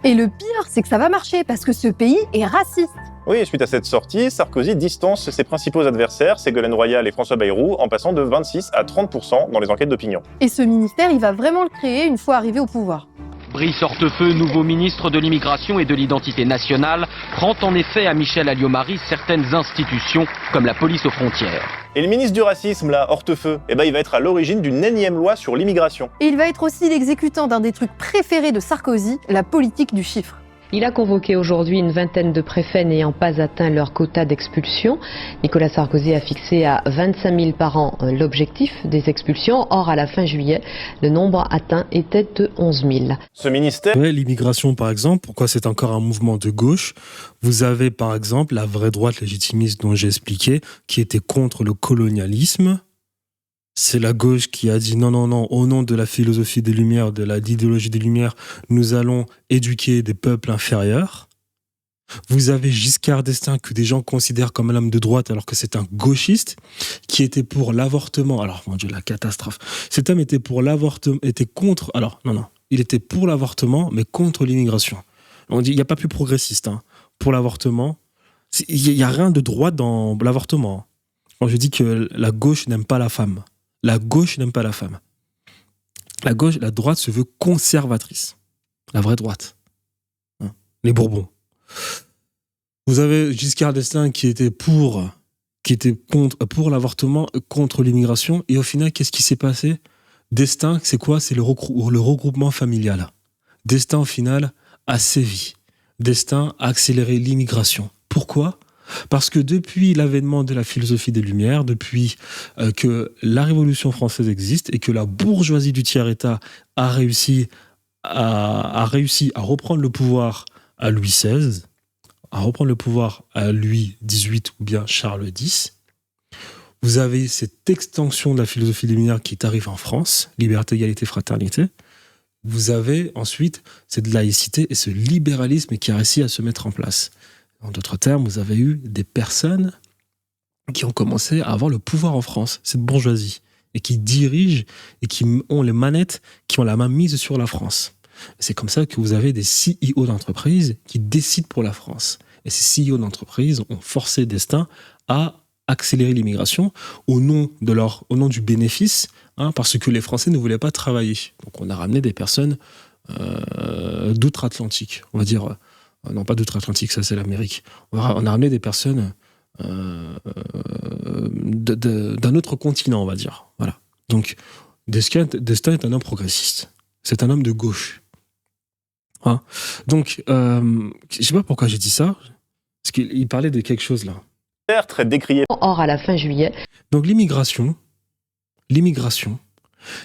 Et le pire, c'est que ça va marcher parce que ce pays est raciste. Oui, suite à cette sortie, Sarkozy distance ses principaux adversaires, Ségolène Royal et François Bayrou, en passant de 26 à 30% dans les enquêtes d'opinion. Et ce ministère, il va vraiment le créer une fois arrivé au pouvoir. Brice Hortefeux, nouveau ministre de l'immigration et de l'identité nationale, rend en effet à Michel Alliot-Marie certaines institutions, comme la police aux frontières. Et le ministre du racisme, là, Hortefeux, il va être à l'origine d'une énième loi sur l'immigration. Et il va être aussi l'exécutant d'un des trucs préférés de Sarkozy, la politique du chiffre. Il a convoqué aujourd'hui une vingtaine de préfets n'ayant pas atteint leur quota d'expulsion. Nicolas Sarkozy a fixé à 25 000 par an l'objectif des expulsions. Or, à la fin juillet, le nombre atteint était de 11 000. Ce ministère... Ouais, l'immigration, par exemple, pourquoi c'est encore un mouvement de gauche? Vous avez, par exemple, la vraie droite légitimiste dont j'ai expliqué, qui était contre le colonialisme. C'est la gauche qui a dit non, au nom de la philosophie des Lumières, de l'idéologie des Lumières, nous allons éduquer des peuples inférieurs. Vous avez Giscard d'Estaing, que des gens considèrent comme un homme de droite alors que c'est un gauchiste, qui était pour l'avortement. Alors, mon Dieu, la catastrophe. Cet homme était pour l'avortement, était contre... Alors, non, il était pour l'avortement, mais contre l'immigration. On dit, il n'y a pas plus progressiste. Hein. Pour l'avortement, il n'y a rien de droite dans l'avortement. Quand je dis que la gauche n'aime pas la femme. La gauche n'aime pas la femme. La droite se veut conservatrice. La vraie droite. Hein, les Bourbons. Vous avez Giscard d'Estaing qui était pour l'avortement, contre l'immigration. Et au final, qu'est-ce qui s'est passé? D'Estaing, c'est quoi? C'est le regroupement familial. D'Estaing, au final, a sévi. D'Estaing a accéléré l'immigration. Pourquoi? Parce que depuis l'avènement de la philosophie des Lumières, depuis que la Révolution française existe et que la bourgeoisie du tiers-État a réussi à reprendre le pouvoir à Louis XVI, à reprendre le pouvoir à Louis XVIII ou bien Charles X, vous avez cette extension de la philosophie des Lumières qui est arrivée en France, liberté, égalité, fraternité. Vous avez ensuite cette laïcité et ce libéralisme qui a réussi à se mettre en place. En d'autres termes, vous avez eu des personnes qui ont commencé à avoir le pouvoir en France, cette bourgeoisie, et qui dirigent et qui ont les manettes, qui ont la main mise sur la France. C'est comme ça que vous avez des CEO d'entreprises qui décident pour la France. Et ces CEO d'entreprises ont forcé D'Estaing à accélérer l'immigration au nom du bénéfice, hein, parce que les Français ne voulaient pas travailler. Donc on a ramené des personnes d'outre-Atlantique, on va dire... Non, pas d'outre-Atlantique, ça c'est l'Amérique. On a ramené des personnes d'un autre continent, on va dire. Voilà. Donc, D'Estaing est un homme progressiste. C'est un homme de gauche. Hein? Donc, je sais pas pourquoi j'ai dit ça. Parce qu'il parlait de quelque chose là. Très décrié. Or, à la fin juillet... Donc, l'immigration,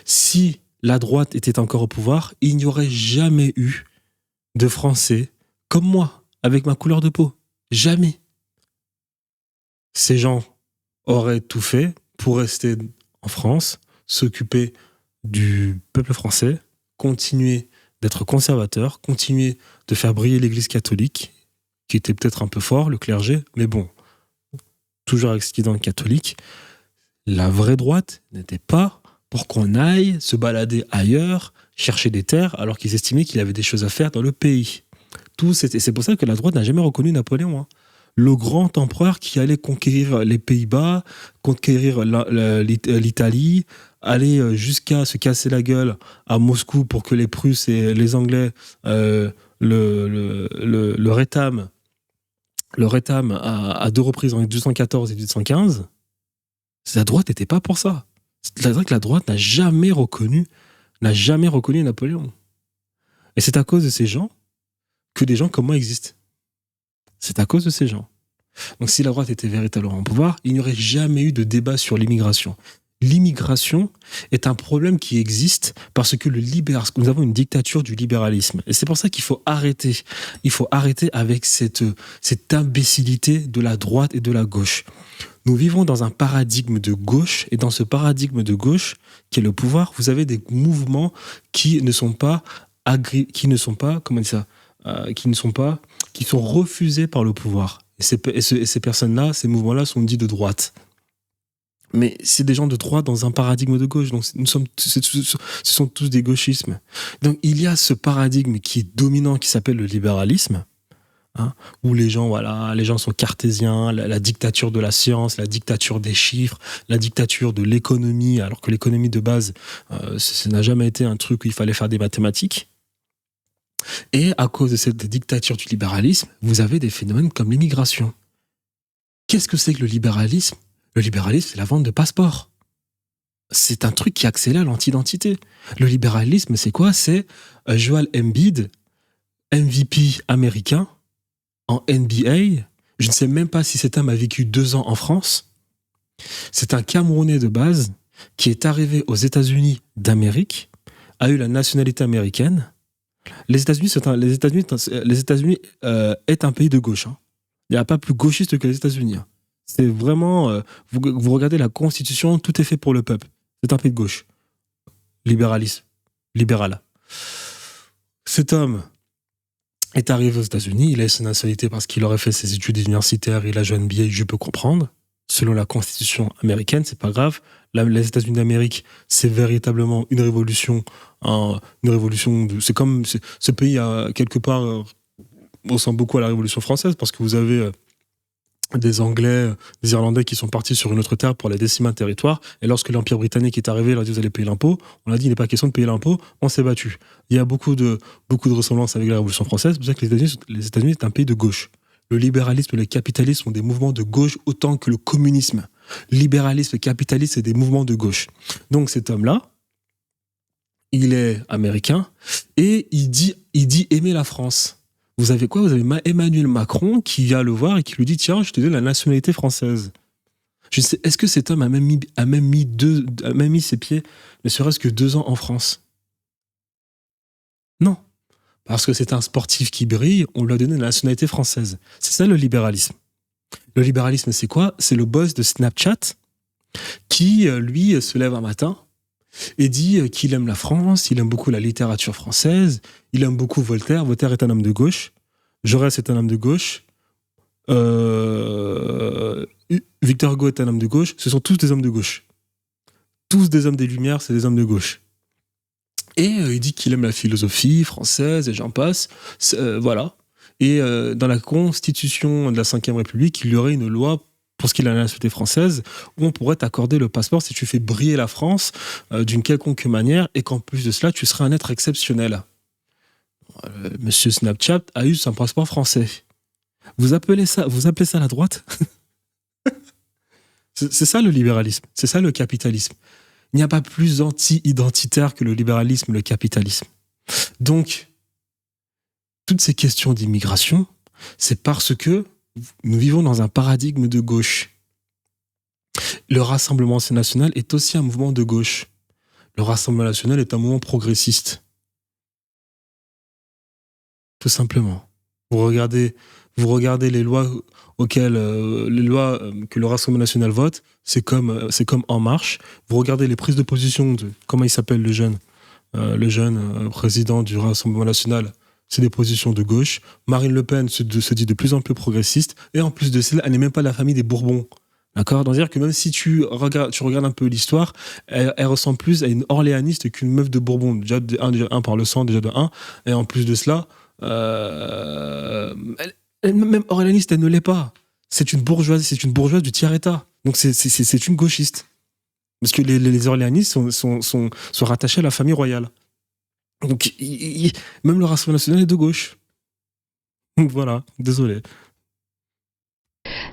si la droite était encore au pouvoir, il n'y aurait jamais eu de Français comme moi, avec ma couleur de peau. Jamais. Ces gens auraient tout fait pour rester en France, s'occuper du peuple français, continuer d'être conservateurs, continuer de faire briller l'Église catholique, qui était peut-être un peu fort, le clergé, mais bon, toujours avec cette identité catholique. La vraie droite n'était pas pour qu'on aille se balader ailleurs, chercher des terres, alors qu'ils estimaient qu'il y avait des choses à faire dans le pays. C'est pour ça que la droite n'a jamais reconnu Napoléon. Hein. Le grand empereur qui allait conquérir les Pays-Bas, conquérir l'Italie, aller jusqu'à se casser la gueule à Moscou pour que les Prusses et les Anglais le rétament à deux reprises en 1814 et 1815. La droite n'était pas pour ça. C'est vrai que la droite n'a jamais reconnu Napoléon. Et c'est à cause de ces gens que des gens comme moi existent. C'est à cause de ces gens. Donc si la droite était véritablement au pouvoir, il n'y aurait jamais eu de débat sur l'immigration. L'immigration est un problème qui existe parce que nous avons une dictature du libéralisme. Et c'est pour ça qu'il faut arrêter. Il faut arrêter avec cette imbécilité de la droite et de la gauche. Nous vivons dans un paradigme de gauche, et dans ce paradigme de gauche, qui est le pouvoir, vous avez des mouvements qui sont refusés par le pouvoir. Et ces personnes-là, ces mouvements-là sont dits de droite. Mais c'est des gens de droite dans un paradigme de gauche. Donc ce sont tous des gauchismes. Donc il y a ce paradigme qui est dominant, qui s'appelle le libéralisme, où les gens sont cartésiens, la dictature de la science, la dictature des chiffres, la dictature de l'économie, alors que l'économie de base, ça n'a jamais été un truc où il fallait faire des mathématiques. Et à cause de cette dictature du libéralisme, vous avez des phénomènes comme l'immigration. Qu'est-ce que c'est que le libéralisme ? Le libéralisme, c'est la vente de passeports. C'est un truc qui accélère l'anti-identité. Le libéralisme, c'est quoi ? C'est Joel Embiid, MVP américain, en NBA. Je ne sais même pas si cet homme a vécu 2 ans en France. C'est un Camerounais de base qui est arrivé aux États-Unis d'Amérique, a eu la nationalité américaine. Les États-Unis est un pays de gauche. Il n'y a pas plus gauchiste que les États-Unis. C'est vraiment... vous regardez la Constitution, tout est fait pour le peuple. C'est un pays de gauche. Libéral. Cet homme est arrivé aux États-Unis, il a eu sa nationalité parce qu'il aurait fait ses études universitaires, il a joué à NBA, je peux comprendre. Selon la Constitution américaine, c'est pas grave. Les États-Unis d'Amérique, c'est véritablement une révolution. C'est comme ce pays, quelque part, ressemble beaucoup à la Révolution française parce que vous avez des Anglais, des Irlandais qui sont partis sur une autre terre pour aller décimer un territoire. Et lorsque l'Empire britannique est arrivé, il a dit vous allez payer l'impôt. On a dit il n'est pas question de payer l'impôt. On s'est battu. Il y a beaucoup de ressemblances avec la Révolution française. C'est pour ça que les États-Unis est un pays de gauche. Le libéralisme et le capitalisme sont des mouvements de gauche autant que le communisme. Libéralisme et capitalisme, c'est des mouvements de gauche. Donc cet homme-là, il est américain et il dit aimer la France. Vous avez quoi ? Vous avez Emmanuel Macron qui vient le voir et qui lui dit tiens, je te donne la nationalité française. Je sais, est-ce que cet homme a même mis ses pieds, ne serait-ce que 2 ans en France ? Non. Parce que c'est un sportif qui brille, on lui a donné la nationalité française. C'est ça le libéralisme. Le libéralisme, c'est quoi ? C'est le boss de Snapchat qui, lui, se lève un matin et dit qu'il aime la France, il aime beaucoup la littérature française, il aime beaucoup Voltaire. Voltaire est un homme de gauche, Jaurès est un homme de gauche, Victor Hugo est un homme de gauche. Ce sont tous des hommes de gauche. Tous des hommes des Lumières, c'est des hommes de gauche. Et il dit qu'il aime la philosophie française et j'en passe. Voilà. Et dans la Constitution de la Ve République, il y aurait une loi pour ce qui est de la nationalité française où on pourrait t'accorder le passeport si tu fais briller la France d'une quelconque manière et qu'en plus de cela, tu serais un être exceptionnel. Monsieur Snapchat a eu son passeport français. Vous appelez ça la droite ? C'est ça le libéralisme, c'est ça le capitalisme. Il n'y a pas plus anti-identitaire que le libéralisme, le capitalisme. Donc, toutes ces questions d'immigration, c'est parce que nous vivons dans un paradigme de gauche. Le Rassemblement national est aussi un mouvement de gauche. Le Rassemblement national est un mouvement progressiste. Tout simplement. Vous regardez les lois que le Rassemblement national vote, c'est comme En Marche. Vous regardez les prises de position de comment il s'appelle le jeune président du Rassemblement national. C'est des positions de gauche. Marine Le Pen se dit de plus en plus progressiste. Et en plus de cela, elle n'est même pas de la famille des Bourbons. D'accord ? Donc, c'est-à-dire que même si tu regardes un peu l'histoire, elle ressemble plus à une orléaniste qu'une meuf de Bourbon. Déjà un par le sang, déjà de un. Et en plus de cela, même orléaniste, elle ne l'est pas. C'est une bourgeoise du tiers-état. Donc, c'est une gauchiste. Parce que les orléanistes sont rattachés à la famille royale. Donc, même le Rassemblement national est de gauche. Voilà, désolé.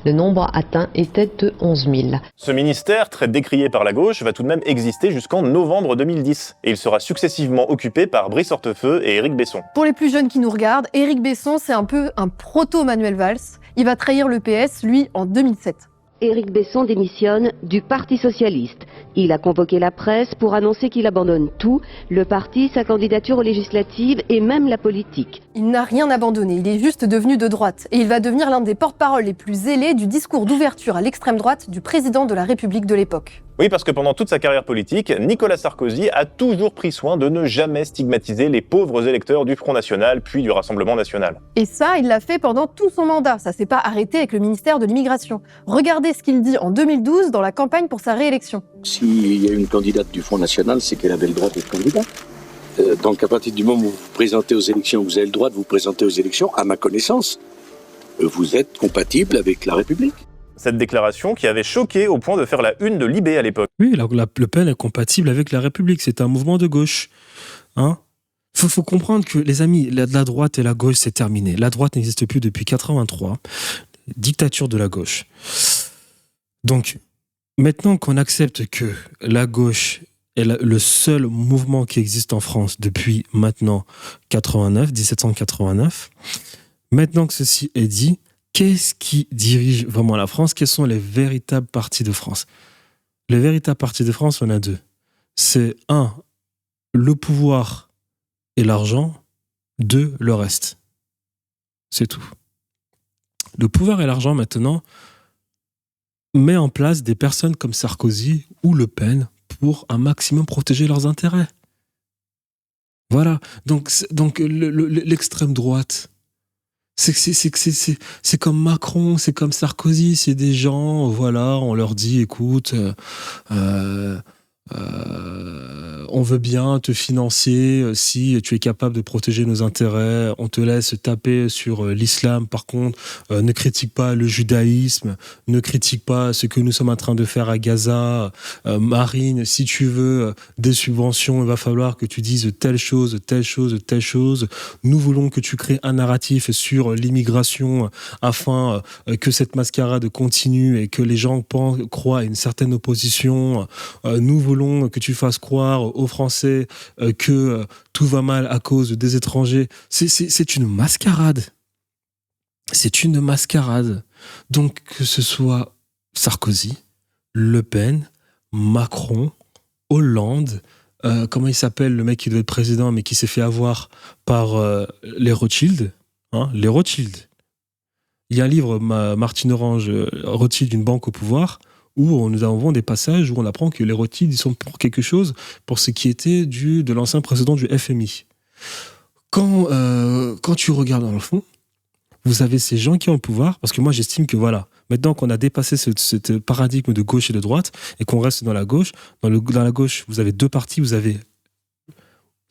Le nombre atteint était de 11 000. Ce ministère, très décrié par la gauche, va tout de même exister jusqu'en novembre 2010. Et il sera successivement occupé par Brice Hortefeux et Éric Besson. Pour les plus jeunes qui nous regardent, Éric Besson, c'est un peu un proto-Manuel Valls. Il va trahir le PS, lui, en 2007. Éric Besson démissionne du Parti socialiste. Il a convoqué la presse pour annoncer qu'il abandonne tout, le parti, sa candidature aux législatives et même la politique. Il n'a rien abandonné, il est juste devenu de droite. Et il va devenir l'un des porte-paroles les plus zélés du discours d'ouverture à l'extrême droite du président de la République de l'époque. Oui, parce que pendant toute sa carrière politique, Nicolas Sarkozy a toujours pris soin de ne jamais stigmatiser les pauvres électeurs du Front National puis du Rassemblement National. Et ça, il l'a fait pendant tout son mandat, ça s'est pas arrêté avec le ministère de l'Immigration. Regardez ce qu'il dit en 2012 dans la campagne pour sa réélection. S'il y a une candidate du Front National, c'est qu'elle avait le droit d'être candidate. Donc à partir du moment où vous vous présentez aux élections, vous avez le droit de vous présenter aux élections, à ma connaissance, vous êtes compatible avec la République. Cette déclaration qui avait choqué au point de faire la une de Libé à l'époque. Oui, Le Pen est compatible avec la République. C'est un mouvement de gauche. Faut comprendre que, les amis, la droite et la gauche, c'est terminé. La droite n'existe plus depuis 83. Dictature de la gauche. Donc, maintenant qu'on accepte que la gauche est le seul mouvement qui existe en France depuis maintenant 1789, maintenant que ceci est dit, qu'est-ce qui dirige vraiment la France? Quels sont les véritables partis de France? Les véritables partis de France, on a deux. C'est 1, le pouvoir et l'argent. 2, le reste. C'est tout. Le pouvoir et l'argent, maintenant, met en place des personnes comme Sarkozy ou Le Pen pour un maximum protéger leurs intérêts. Voilà. Donc l'extrême droite, c'est comme Macron, c'est comme Sarkozy, c'est des gens, voilà, on leur dit, écoute, on veut bien te financer si tu es capable de protéger nos intérêts, on te laisse taper sur l'islam, par contre, ne critique pas le judaïsme, ne critique pas ce que nous sommes en train de faire à Gaza, Marine, si tu veux des subventions, il va falloir que tu dises telle chose, telle chose, telle chose. Nous voulons que tu crées un narratif sur l'immigration afin que cette mascarade continue et que les gens croient à une certaine opposition. Nous voulons que tu fasses croire aux Français que tout va mal à cause des étrangers. C'est une mascarade. C'est une mascarade. Donc, que ce soit Sarkozy, Le Pen, Macron, Hollande, comment il s'appelle, le mec qui doit être président, mais qui s'est fait avoir par les Rothschild, les Rothschild. Il y a un livre, Martine Orange, Rothschild, une banque au pouvoir, où nous avons des passages où on apprend que les Rothschild, ils sont pour quelque chose, pour ce qui était de l'ancien président du FMI. Quand tu regardes dans le fond, vous avez ces gens qui ont le pouvoir, parce que moi j'estime que voilà, maintenant qu'on a dépassé ce paradigme de gauche et de droite, et qu'on reste dans la gauche, dans la gauche, vous avez deux partis, vous avez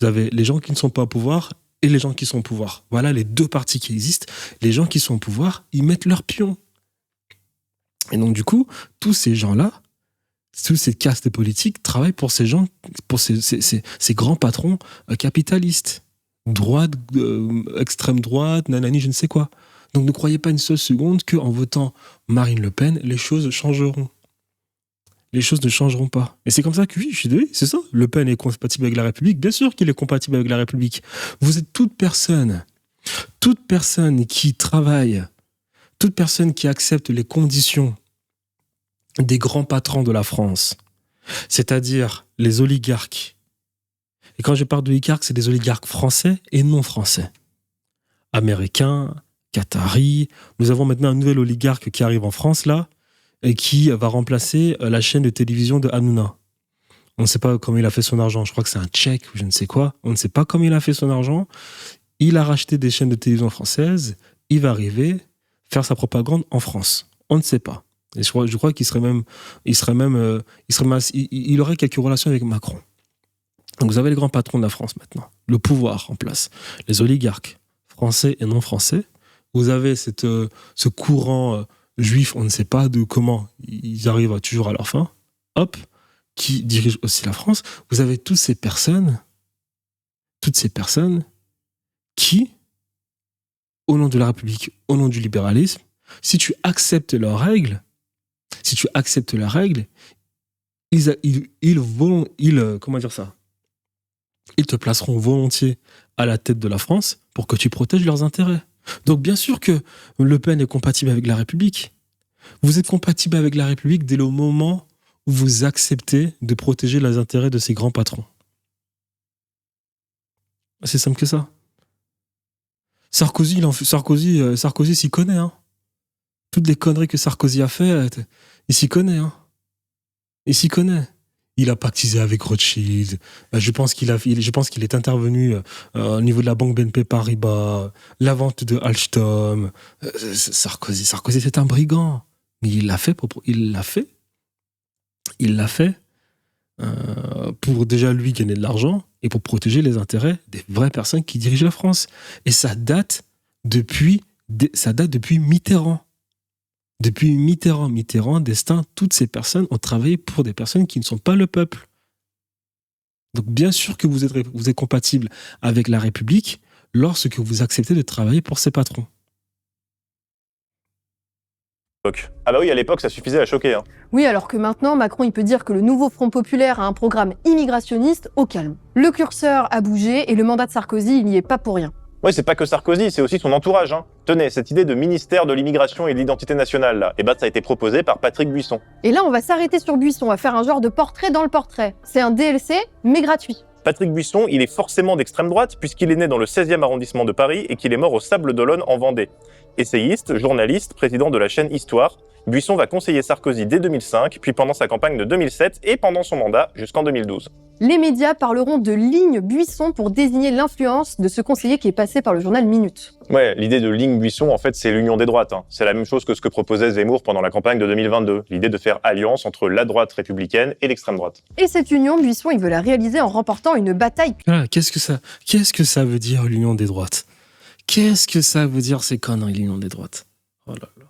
les gens qui ne sont pas au pouvoir et les gens qui sont au pouvoir. Voilà les deux partis qui existent. Les gens qui sont au pouvoir, ils mettent leur pion. Et donc, du coup, tous ces gens-là, tous ces castes politiques travaillent pour ces gens, pour ces grands patrons capitalistes. Droite, extrême droite, nanani, je ne sais quoi. Donc, ne croyez pas une seule seconde qu'en votant Marine Le Pen, les choses changeront. Les choses ne changeront pas. Et c'est comme ça que, oui, je suis désolé, c'est ça. Le Pen est compatible avec la République. Bien sûr qu'il est compatible avec la République. Vous êtes toute personne qui travaille, toute personne qui accepte les conditions des grands patrons de la France, c'est-à-dire les oligarques. Et quand je parle d'oligarques, c'est des oligarques français et non français. Américains, qataris. Nous avons maintenant un nouvel oligarque qui arrive en France, là, et qui va remplacer la chaîne de télévision de Hanouna. On ne sait pas comment il a fait son argent. Je crois que c'est un tchèque ou je ne sais quoi. On ne sait pas comment il a fait son argent. Il a racheté des chaînes de télévision françaises. Il va arriver faire sa propagande en France. On ne sait pas. Et je crois qu'il il aurait quelques relations avec Macron. Donc vous avez les grands patrons de la France maintenant, le pouvoir en place, les oligarques français et non français. Vous avez ce courant juif, on ne sait pas de comment ils arrivent toujours à leur fin, hop, qui dirige aussi la France. Vous avez toutes ces personnes qui, au nom de la République, au nom du libéralisme, Si tu acceptes leurs règles, comment dire ça ? Ils te placeront volontiers à la tête de la France pour que tu protèges leurs intérêts. Donc bien sûr que Le Pen est compatible avec la République. Vous êtes compatible avec la République dès le moment où vous acceptez de protéger les intérêts de ces grands patrons. C'est simple que ça. Sarkozy s'y connaît. Hein. Toutes les conneries que Sarkozy a fait, il s'y connaît. Hein. Il s'y connaît. Il a pactisé avec Rothschild. Je pense qu'il est intervenu au niveau de la banque BNP Paribas, la vente de Alstom. Sarkozy, c'est un brigand. Mais il l'a fait pour déjà lui gagner de l'argent et pour protéger les intérêts des vraies personnes qui dirigent la France. Et ça date depuis Mitterrand. Depuis Mitterrand, d'Estaing, toutes ces personnes ont travaillé pour des personnes qui ne sont pas le peuple. Donc bien sûr que vous êtes compatible avec la République lorsque vous acceptez de travailler pour ces patrons. Ah bah oui, à l'époque, ça suffisait à choquer. Hein. Oui, alors que maintenant, Macron, il peut dire que le nouveau Front populaire a un programme immigrationniste au calme. Le curseur a bougé et le mandat de Sarkozy, il n'y est pas pour rien. Ouais, c'est pas que Sarkozy, c'est aussi son entourage. Hein. Tenez, cette idée de ministère de l'immigration et de l'identité nationale, là, ça a été proposé par Patrick Buisson. Et là, on va s'arrêter sur Buisson, on va faire un genre de portrait dans le portrait. C'est un DLC, mais gratuit. Patrick Buisson, il est forcément d'extrême droite, puisqu'il est né dans le 16e arrondissement de Paris et qu'il est mort au Sable d'Olonne en Vendée. Essayiste, journaliste, président de la chaîne Histoire, Buisson va conseiller Sarkozy dès 2005, puis pendant sa campagne de 2007 et pendant son mandat jusqu'en 2012. Les médias parleront de ligne Buisson pour désigner l'influence de ce conseiller qui est passé par le journal Minute. Ouais, l'idée de ligne Buisson, en fait, c'est l'union des droites. Hein. C'est la même chose que ce que proposait Zemmour pendant la campagne de 2022. L'idée de faire alliance entre la droite républicaine et l'extrême droite. Et cette union, Buisson, il veut la réaliser en remportant une bataille. Ah, qu'est-ce que ça veut dire, l'union des droites ? Qu'est-ce que ça veut dire, ces conneries, l'union des droites ? Oh là là.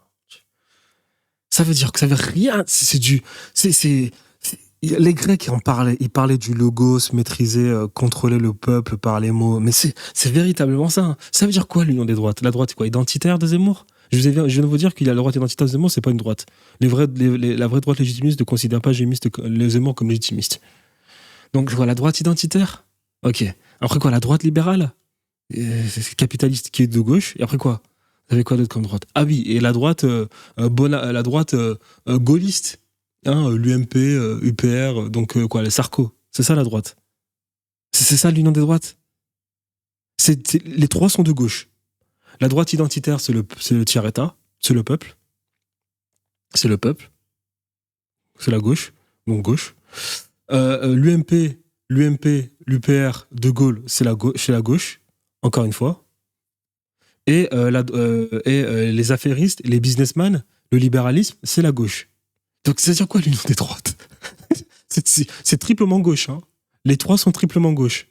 Ça veut dire que ça veut rien. Les Grecs en parlaient. Ils parlaient du logos, maîtriser, contrôler le peuple par les mots. Mais c'est véritablement ça. Hein. Ça veut dire quoi, l'union des droites ? La droite, quoi, identitaire de Zemmour ? Je viens de vous dire qu'il y a la droite identitaire de Zemmour, c'est pas une droite. La vraie droite légitimiste ne considère pas les Zemmour comme légitimiste. Donc, quoi, la droite identitaire ? Ok. Après quoi, la droite libérale ? C'est capitaliste qui est de gauche. Et après quoi ? Vous avez quoi d'autre comme droite ? Ah oui, et la droite, gaulliste. Hein, l'UMP, UPR, donc les Sarko. C'est ça la droite. C'est ça l'union des droites. Les trois sont de gauche. La droite identitaire, c'est le tiers-état, c'est le peuple. C'est le peuple. C'est la gauche, donc gauche. L'UMP, l'UPR, De Gaulle, c'est la gauche, encore une fois. Et les affairistes, les businessmen, le libéralisme, c'est la gauche. Donc, c'est-à-dire quoi l'union des droites ? c'est triplement gauche. Hein. Les trois sont triplement gauche.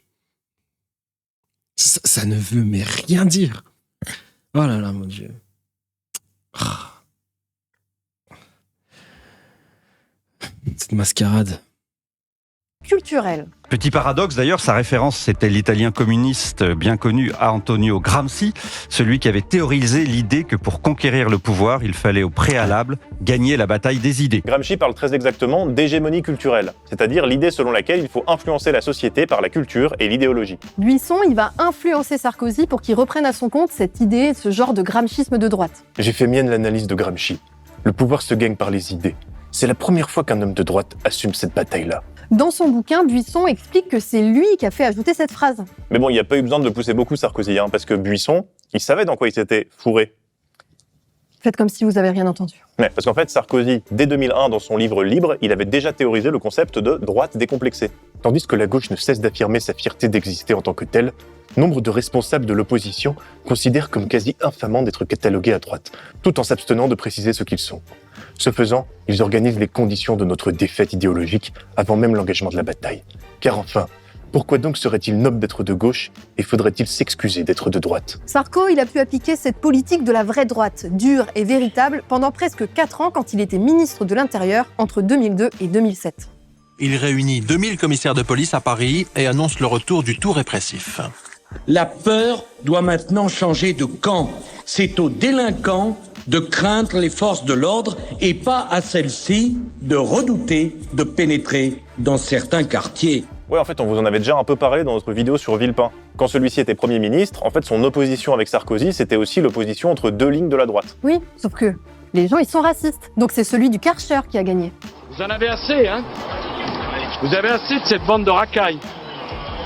Ça ne veut mais rien dire. Oh là là, mon Dieu. Cette mascarade. Culturel. Petit paradoxe d'ailleurs, sa référence c'était l'italien communiste bien connu Antonio Gramsci, celui qui avait théorisé l'idée que pour conquérir le pouvoir, il fallait au préalable gagner la bataille des idées. Gramsci parle très exactement d'hégémonie culturelle, c'est-à-dire l'idée selon laquelle il faut influencer la société par la culture et l'idéologie. Buisson, il va influencer Sarkozy pour qu'il reprenne à son compte cette idée, ce genre de gramschisme de droite. J'ai fait mienne l'analyse de Gramsci. Le pouvoir se gagne par les idées. C'est la première fois qu'un homme de droite assume cette bataille-là. Dans son bouquin, Buisson explique que c'est lui qui a fait ajouter cette phrase. Mais bon, il n'y a pas eu besoin de pousser beaucoup Sarkozy, hein, parce que Buisson, il savait dans quoi il s'était fourré. Faites comme si vous avez rien entendu. Ouais, parce qu'en fait, Sarkozy, dès 2001, dans son livre Libre, il avait déjà théorisé le concept de droite décomplexée. Tandis que la gauche ne cesse d'affirmer sa fierté d'exister en tant que telle, nombre de responsables de l'opposition considèrent comme quasi infamant d'être catalogués à droite, tout en s'abstenant de préciser ce qu'ils sont. Ce faisant, ils organisent les conditions de notre défaite idéologique avant même l'engagement de la bataille. Car enfin, pourquoi donc serait-il noble d'être de gauche et faudrait-il s'excuser d'être de droite ? Sarko, il a pu appliquer cette politique de la vraie droite, dure et véritable, pendant presque 4 ans quand il était ministre de l'Intérieur entre 2002 et 2007. Il réunit 2000 commissaires de police à Paris et annonce le retour du tout répressif. La peur doit maintenant changer de camp. C'est aux délinquants de craindre les forces de l'ordre et pas à celles-ci de redouter de pénétrer dans certains quartiers. Ouais, en fait, on vous en avait déjà un peu parlé dans notre vidéo sur Villepin. Quand celui-ci était Premier ministre, en fait, son opposition avec Sarkozy, c'était aussi l'opposition entre deux lignes de la droite. Oui, sauf que les gens, ils sont racistes. Donc c'est celui du Karcher qui a gagné. Vous en avez assez, hein? Vous avez assez de cette bande de racailles.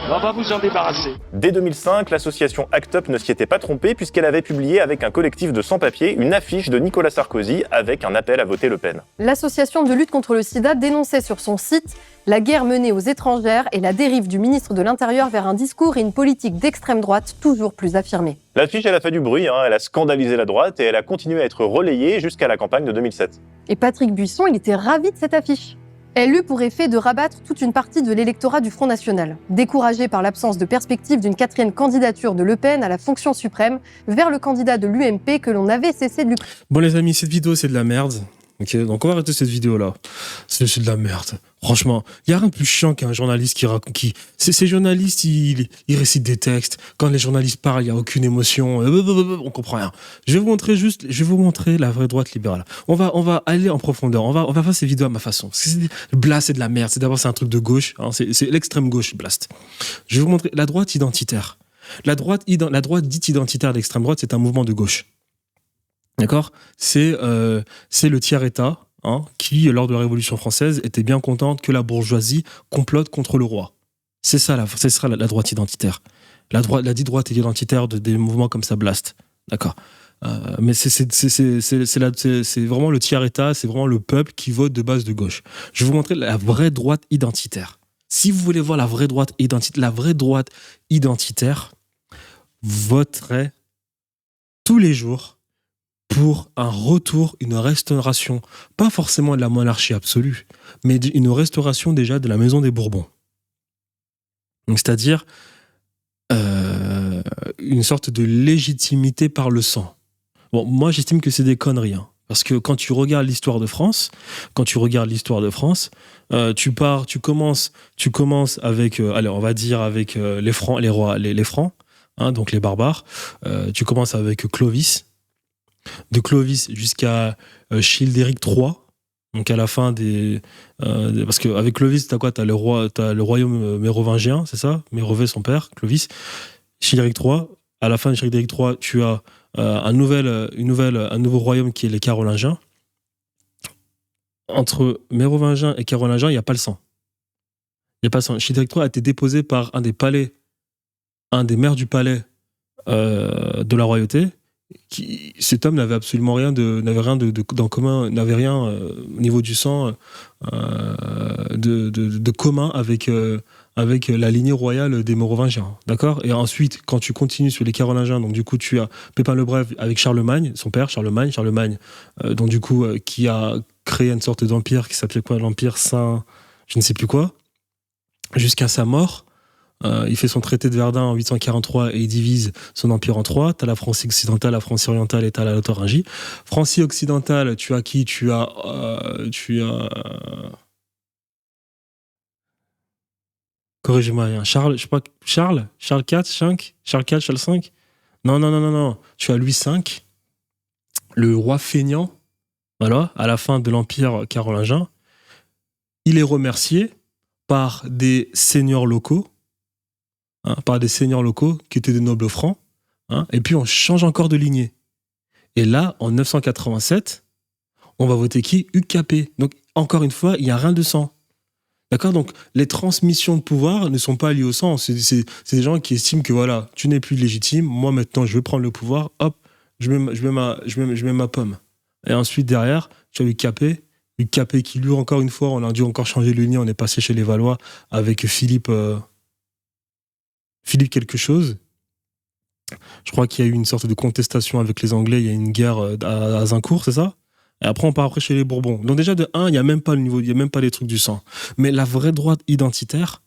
On va vous en débarrasser. Dès 2005, l'association ACT UP ne s'y était pas trompée puisqu'elle avait publié avec un collectif de sans-papiers une affiche de Nicolas Sarkozy avec un appel à voter Le Pen. L'association de lutte contre le sida dénonçait sur son site la guerre menée aux étrangères et la dérive du ministre de l'Intérieur vers un discours et une politique d'extrême droite toujours plus affirmée. L'affiche, elle a fait du bruit, elle a scandalisé la droite et elle a continué à être relayée jusqu'à la campagne de 2007. Et Patrick Buisson, il était ravi de cette affiche. Elle eut pour effet de rabattre toute une partie de l'électorat du Front National, découragé par l'absence de perspective d'une 4e candidature de Le Pen à la fonction suprême vers le candidat de l'UMP que l'on avait cessé de lui... Bon les amis, cette vidéo c'est de la merde. Ok, donc on va arrêter cette vidéo-là. C'est de la merde. Franchement, il n'y a rien de plus chiant qu'un journaliste qui raconte... Ces journalistes, ils récitent des textes. Quand les journalistes parlent, il n'y a aucune émotion. On comprend rien. Je vais vous montrer la vraie droite libérale. On va aller en profondeur. On va faire ces vidéos à ma façon. Parce que Blast, c'est de la merde. C'est un truc de gauche. C'est l'extrême gauche, Blast. Je vais vous montrer la droite identitaire. La droite dite identitaire d'extrême droite, c'est un mouvement de gauche. D'accord ? C'est le tiers-État qui, lors de la Révolution française, était bien contente que la bourgeoisie complote contre le roi. C'est ça la droite identitaire. La dite droite identitaire des mouvements comme ça, Blast. D'accord ? Mais c'est vraiment le tiers-État, c'est vraiment le peuple qui vote de base de gauche. Je vais vous montrer la vraie droite identitaire. Si vous voulez voir la vraie droite identitaire voterait tous les jours pour un retour, une restauration, pas forcément de la monarchie absolue, mais une restauration déjà de la maison des Bourbons. Donc, c'est-à-dire une sorte de légitimité par le sang. Bon, moi j'estime que c'est des conneries, parce que quand tu regardes l'histoire de France, tu commences avec, on va dire avec les Francs, les Francs, donc les barbares. Tu commences avec Clovis. De Clovis jusqu'à Childéric III, donc à la fin parce qu'avec Clovis, t'as quoi ? T'as le royaume mérovingien, c'est ça ? Mérové, son père, Clovis. Childéric III, à la fin de Childéric III, tu as un nouveau royaume qui est les Carolingiens. Entre mérovingiens et carolingiens, il n'y a pas le sang. Childéric III a été déposé par un des maires du palais de la royauté. Cet homme n'avait absolument rien d'en commun, n'avait rien au niveau du sang de commun avec la lignée royale des Mérovingiens, d'accord ? Et ensuite, quand tu continues sur les Carolingiens, donc du coup tu as Pépin le Bref avec Charlemagne, son père Charlemagne, donc du coup qui a créé une sorte d'empire qui s'appelait quoi ? L'Empire Saint, je ne sais plus quoi, jusqu'à sa mort. Il fait son traité de Verdun en 843 et il divise son empire en 3. T'as la France occidentale, la France orientale et t'as la Lotharingie. France occidentale, tu as qui ? Tu as corrigez-moi, Charles IV, Charles V. Non. Tu as Louis V, le roi feignant, voilà, à la fin de l'empire carolingien. Il est remercié par des seigneurs locaux. Qui étaient des nobles francs, et puis on change encore de lignée. Et là, en 987, on va voter qui ? Hugues Capet. Donc, encore une fois, il n'y a rien de sang. D'accord ? Donc, les transmissions de pouvoir ne sont pas liées au sang. C'est des gens qui estiment que voilà, tu n'es plus légitime, moi maintenant je vais prendre le pouvoir, hop, je mets ma pomme. Et ensuite, derrière, tu as Hugues Capet qui, lui, encore une fois, on a dû encore changer de lignée, on est passé chez les Valois avec Philippe quelque chose. Je crois qu'il y a eu une sorte de contestation avec les Anglais, il y a une guerre à Azincourt, c'est ça ? Et après on part après chez les Bourbons. Donc déjà de 1, il n'y a même pas le niveau, il n'y a même pas les trucs du sang. Mais la vraie droite identitaire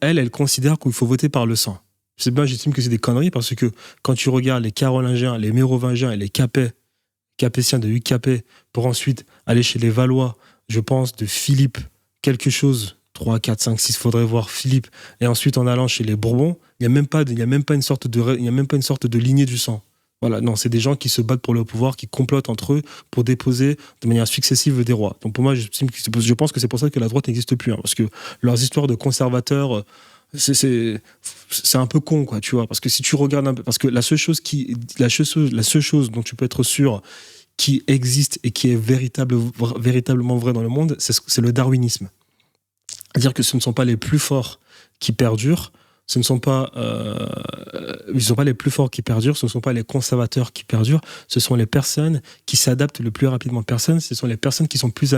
elle considère qu'il faut voter par le sang. C'est bien, j'estime que c'est des conneries parce que quand tu regardes les Carolingiens, les Mérovingiens et les Capétiens de Hugues Capet pour ensuite aller chez les Valois, je pense de Philippe quelque chose, 3, 4, 5, 6, faudrait voir Philippe. Et ensuite, en allant chez les Bourbons, il n'y a même pas une sorte de lignée du sang. Voilà, non, c'est des gens qui se battent pour le pouvoir, qui complotent entre eux pour déposer de manière successive des rois. Donc pour moi, je pense que c'est pour ça que la droite n'existe plus, parce que leurs histoires de conservateurs, c'est un peu con, quoi, tu vois. Parce que si tu regardes un peu, parce que la seule chose dont tu peux être sûr qui existe et qui est véritablement vrai dans le monde, c'est le darwinisme. C'est-à-dire que ce ne sont pas les plus forts qui perdurent. Ils ne sont pas les plus forts qui perdurent, ce ne sont pas les conservateurs qui perdurent, ce sont les personnes qui s'adaptent le plus rapidement. Ce sont les personnes qui sont plus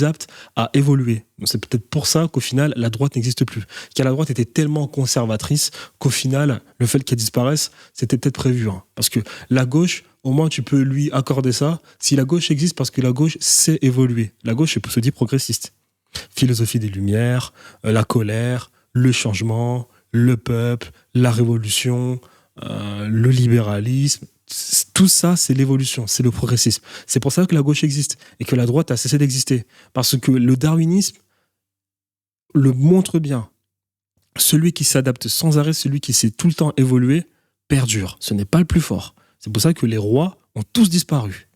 aptes à évoluer. Donc c'est peut-être pour ça qu'au final, la droite n'existe plus. Car la droite était tellement conservatrice qu'au final, le fait qu'elle disparaisse, c'était peut-être prévu. Parce que la gauche, au moins tu peux lui accorder ça. Si la gauche existe, parce que la gauche sait évoluer. La gauche se dit progressiste. Philosophie des Lumières, la colère, le changement, le peuple, la révolution, le libéralisme, tout ça, c'est l'évolution, c'est le progressisme. C'est pour ça que la gauche existe et que la droite a cessé d'exister. Parce que le darwinisme le montre bien. Celui qui s'adapte sans arrêt, celui qui sait tout le temps évoluer, perdure. Ce n'est pas le plus fort. C'est pour ça que les rois ont tous disparu.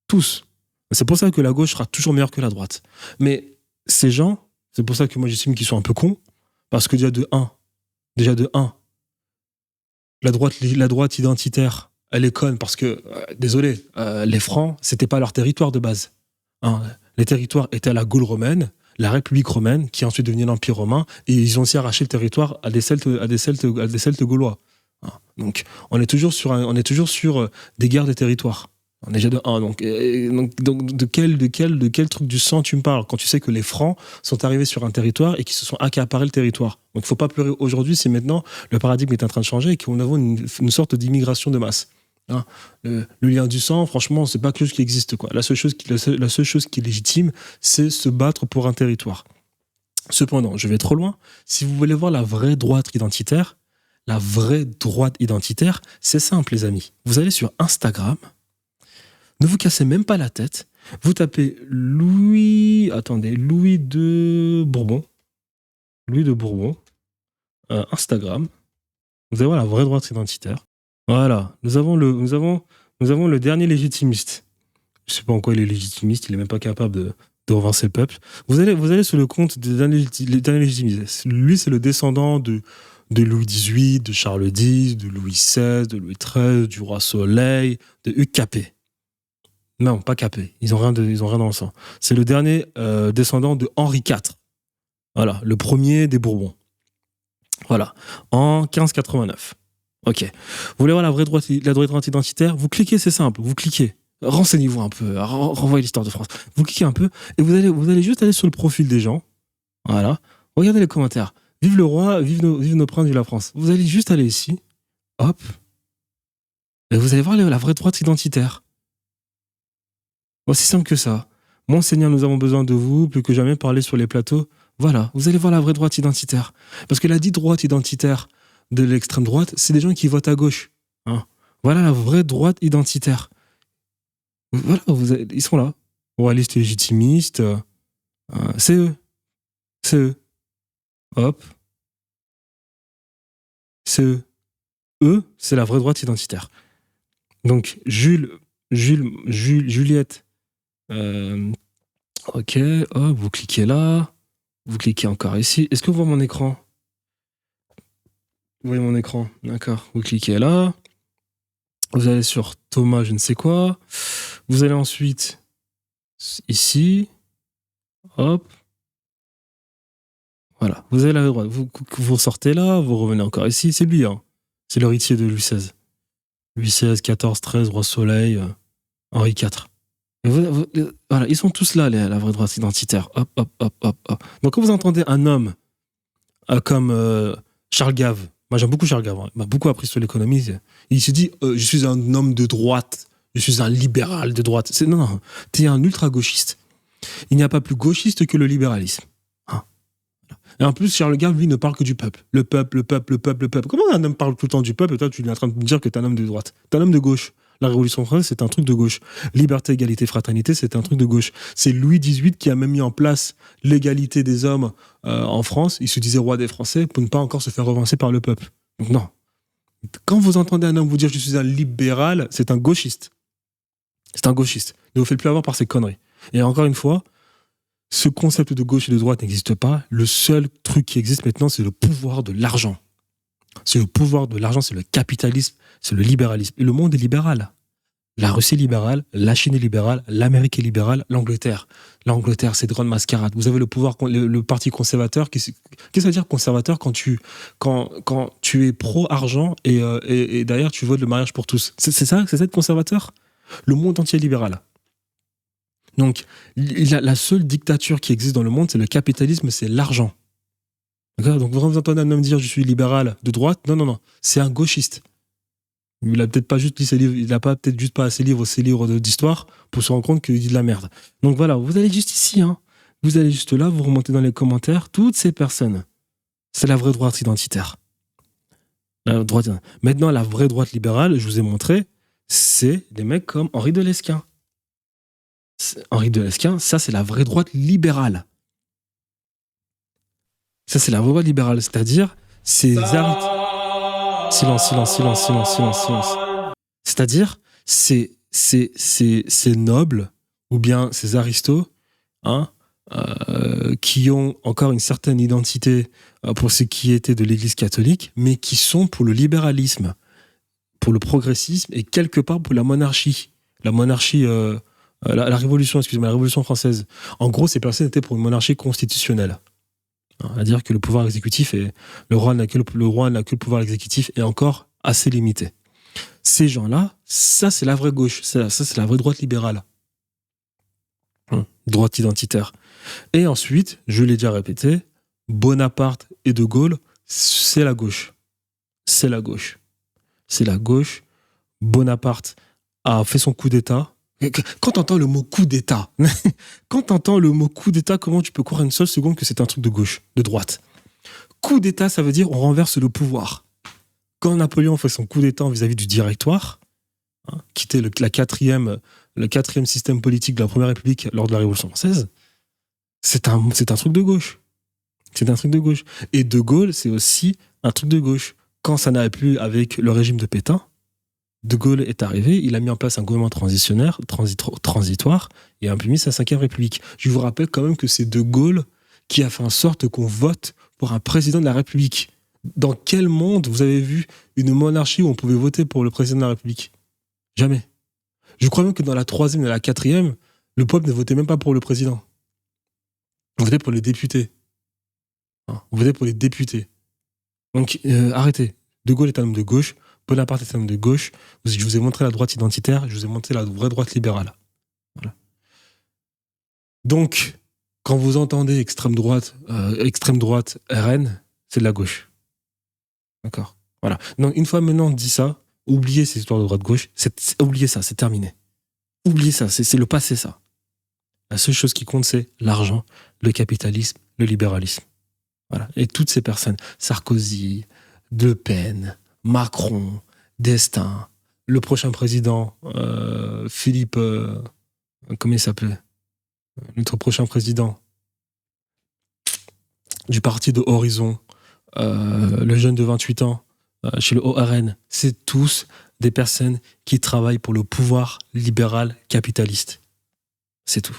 Tous. C'est pour ça que la gauche sera toujours meilleure que la droite. Mais ces gens, c'est pour ça que moi j'estime qu'ils sont un peu cons, parce que déjà de 1, la droite identitaire, elle est conne parce que, désolé, les Francs, c'était pas leur territoire de base. Les territoires étaient à la Gaule romaine, la République romaine, qui est ensuite devenue l'Empire romain, et ils ont aussi arraché le territoire à des Celtes gaulois. Donc, on est toujours sur des guerres de territoire. On est déjà de 1. Donc de quel truc du sang tu me parles quand tu sais que les Francs sont arrivés sur un territoire et qui se sont accaparés le territoire. Donc il ne faut pas pleurer aujourd'hui, c'est maintenant le paradigme est en train de changer et que nous avons une sorte d'immigration de masse. Le lien du sang, franchement, c'est pas quelque chose qui existe, quoi. La seule chose qui est légitime, c'est se battre pour un territoire. Cependant, je vais trop loin. Si vous voulez voir la vraie droite identitaire, c'est simple, les amis. Vous allez sur Instagram. Ne vous cassez même pas la tête. Vous tapez Louis de Bourbon. Instagram. Vous allez voir la vraie droite identitaire. Voilà. Nous avons le dernier légitimiste. Je sais pas en quoi il est légitimiste. Il est même pas capable de revancer le peuple. Vous allez sur le compte des derniers légitimistes. Lui, c'est le descendant de Louis XVIII, de Charles X, de Louis XVI, de Louis XIII, du roi Soleil, de Hugues Capet. Non, pas Capet. Ils ont rien dans le sang. C'est le dernier descendant de Henri IV. Voilà, le premier des Bourbons. Voilà, en 1589. Ok. Vous voulez voir la vraie droite identitaire? Vous cliquez, c'est simple. Vous cliquez. Renseignez-vous un peu. Renvoyez l'histoire de France. Vous cliquez un peu et vous allez juste aller sur le profil des gens. Voilà. Regardez les commentaires. Vive le roi, vive nos princes, vive la France. Vous allez juste aller ici. Hop. Et vous allez voir la vraie droite identitaire. Aussi simple que ça. Monseigneur, nous avons besoin de vous, plus que jamais parler sur les plateaux. Voilà, vous allez voir la vraie droite identitaire. Parce que la dite droite identitaire de l'extrême droite, c'est des gens qui votent à gauche. Voilà la vraie droite identitaire. Voilà, ils sont là. Royalistes légitimistes, c'est eux. C'est eux. Hop. C'est eux. Eux, c'est la vraie droite identitaire. Donc, Juliette. Ok, hop, vous cliquez là. Vous cliquez encore ici. Est-ce que vous voyez mon écran? Vous voyez mon écran? D'accord. Vous cliquez là. Vous allez sur Thomas, je ne sais quoi. Vous allez ensuite ici. Hop. Voilà. Vous avez la droite. Vous sortez là. Vous revenez encore ici. C'est lui, hein. C'est l'héritier de Louis XVI. Louis XVI, XIV, XIII, Roi Soleil, Henri IV. Voilà, ils sont tous là, la vraie droite identitaire. Hop, hop, hop, hop, hop. Donc quand vous entendez un homme comme Charles Gave, moi j'aime beaucoup Charles Gave, il m'a beaucoup appris sur l'économie, il se dit je suis un homme de droite, je suis un libéral de droite. Non, t'es un ultra-gauchiste. Il n'y a pas plus gauchiste que le libéralisme. Et en plus, Charles Gave, lui, ne parle que du peuple. Le peuple. Comment un homme parle tout le temps du peuple et toi, tu es en train de me dire que t'es un homme de droite? T'es un homme de gauche. La Révolution française, c'est un truc de gauche. Liberté, égalité, fraternité, c'est un truc de gauche. C'est Louis XVIII qui a même mis en place l'égalité des hommes en France. Il se disait roi des Français pour ne pas encore se faire revancer par le peuple. Donc non. Quand vous entendez un homme vous dire « je suis un libéral », c'est un gauchiste. C'est un gauchiste. Ne vous faites plus avoir par ces conneries. Et encore une fois, ce concept de gauche et de droite n'existe pas. Le seul truc qui existe maintenant, c'est le pouvoir de l'argent. C'est le pouvoir de l'argent, c'est le capitalisme, c'est le libéralisme. Et le monde est libéral. La Russie est libérale, la Chine est libérale, l'Amérique est libérale, l'Angleterre. L'Angleterre, c'est de grande mascarade. Vous avez le pouvoir, le parti conservateur. Qu'est-ce que ça veut dire conservateur quand tu es pro-argent et derrière tu votes le mariage pour tous? C'est ça être conservateur? Le monde entier est libéral. Donc, la seule dictature qui existe dans le monde, c'est le capitalisme, c'est l'argent. D'accord? Donc, quand vous entendez un homme dire « je suis libéral de droite », non, c'est un gauchiste. Il a peut-être pas juste lu ses livres, il a pas peut-être juste pas assez livres ses livres d'histoire pour se rendre compte qu'il dit de la merde. Donc voilà, vous allez juste ici, hein. Vous allez juste là, vous remontez dans les commentaires, toutes ces personnes, c'est la vraie droite identitaire. Maintenant, la vraie droite libérale, je vous ai montré, c'est des mecs comme Henri de Lesquen. Henri de Lesquen, ça c'est la vraie droite libérale. Ça c'est la vraie droite libérale, c'est-à-dire ces Silence. C'est-à-dire, ces nobles, ou bien ces aristos, hein, qui ont encore une certaine identité pour ce qui était de l'Église catholique, mais qui sont pour le libéralisme, pour le progressisme, et quelque part pour la monarchie. La monarchie, la Révolution, excusez-moi, la Révolution française. En gros, ces personnes étaient pour une monarchie constitutionnelle. C'est-à-dire que le pouvoir exécutif et le roi n'a que le pouvoir exécutif est encore assez limité. Ces gens-là, ça c'est la vraie gauche, ça c'est la vraie droite libérale. Droite identitaire. Et ensuite, je l'ai déjà répété, Bonaparte et De Gaulle, c'est la gauche. C'est la gauche. C'est la gauche. Bonaparte a fait son coup d'État. Quand t'entends le mot coup d'État, comment tu peux croire une seule seconde que c'est un truc de gauche, de droite? Coup d'État, ça veut dire on renverse le pouvoir. Quand Napoléon fait son coup d'État vis-à-vis du Directoire, hein, qui était le quatrième système politique de la Première République lors de la Révolution française, c'est un truc de gauche. C'est un truc de gauche. Et De Gaulle, c'est aussi un truc de gauche. Quand ça n'allait plus avec le régime de Pétain, De Gaulle est arrivé, il a mis en place un gouvernement transitoire et a imprimé sa 5e République. Je vous rappelle quand même que c'est De Gaulle qui a fait en sorte qu'on vote pour un président de la République. Dans quel monde vous avez vu une monarchie où on pouvait voter pour le président de la République? Jamais. Je crois même que dans la 3e et la 4e, le peuple ne votait même pas pour le président. On votait pour les députés. On votait pour les députés. Donc arrêtez. De Gaulle est un homme de gauche. Bonaparte est un homme de gauche. Je vous ai montré la droite identitaire, je vous ai montré la vraie droite libérale. Voilà. Donc, quand vous entendez extrême droite RN, c'est de la gauche. D'accord. Voilà. Donc, une fois maintenant dit ça, oubliez ces histoires de droite-gauche, oubliez ça, c'est terminé. Oubliez ça, c'est le passé, ça. La seule chose qui compte, c'est l'argent, le capitalisme, le libéralisme. Voilà. Et toutes ces personnes, Sarkozy, Le Pen, Macron, Destin, le prochain président, Philippe, comment il s'appelait? Notre prochain président du parti de Horizon, le jeune de 28 ans, chez le ORN, c'est tous des personnes qui travaillent pour le pouvoir libéral capitaliste. C'est tout.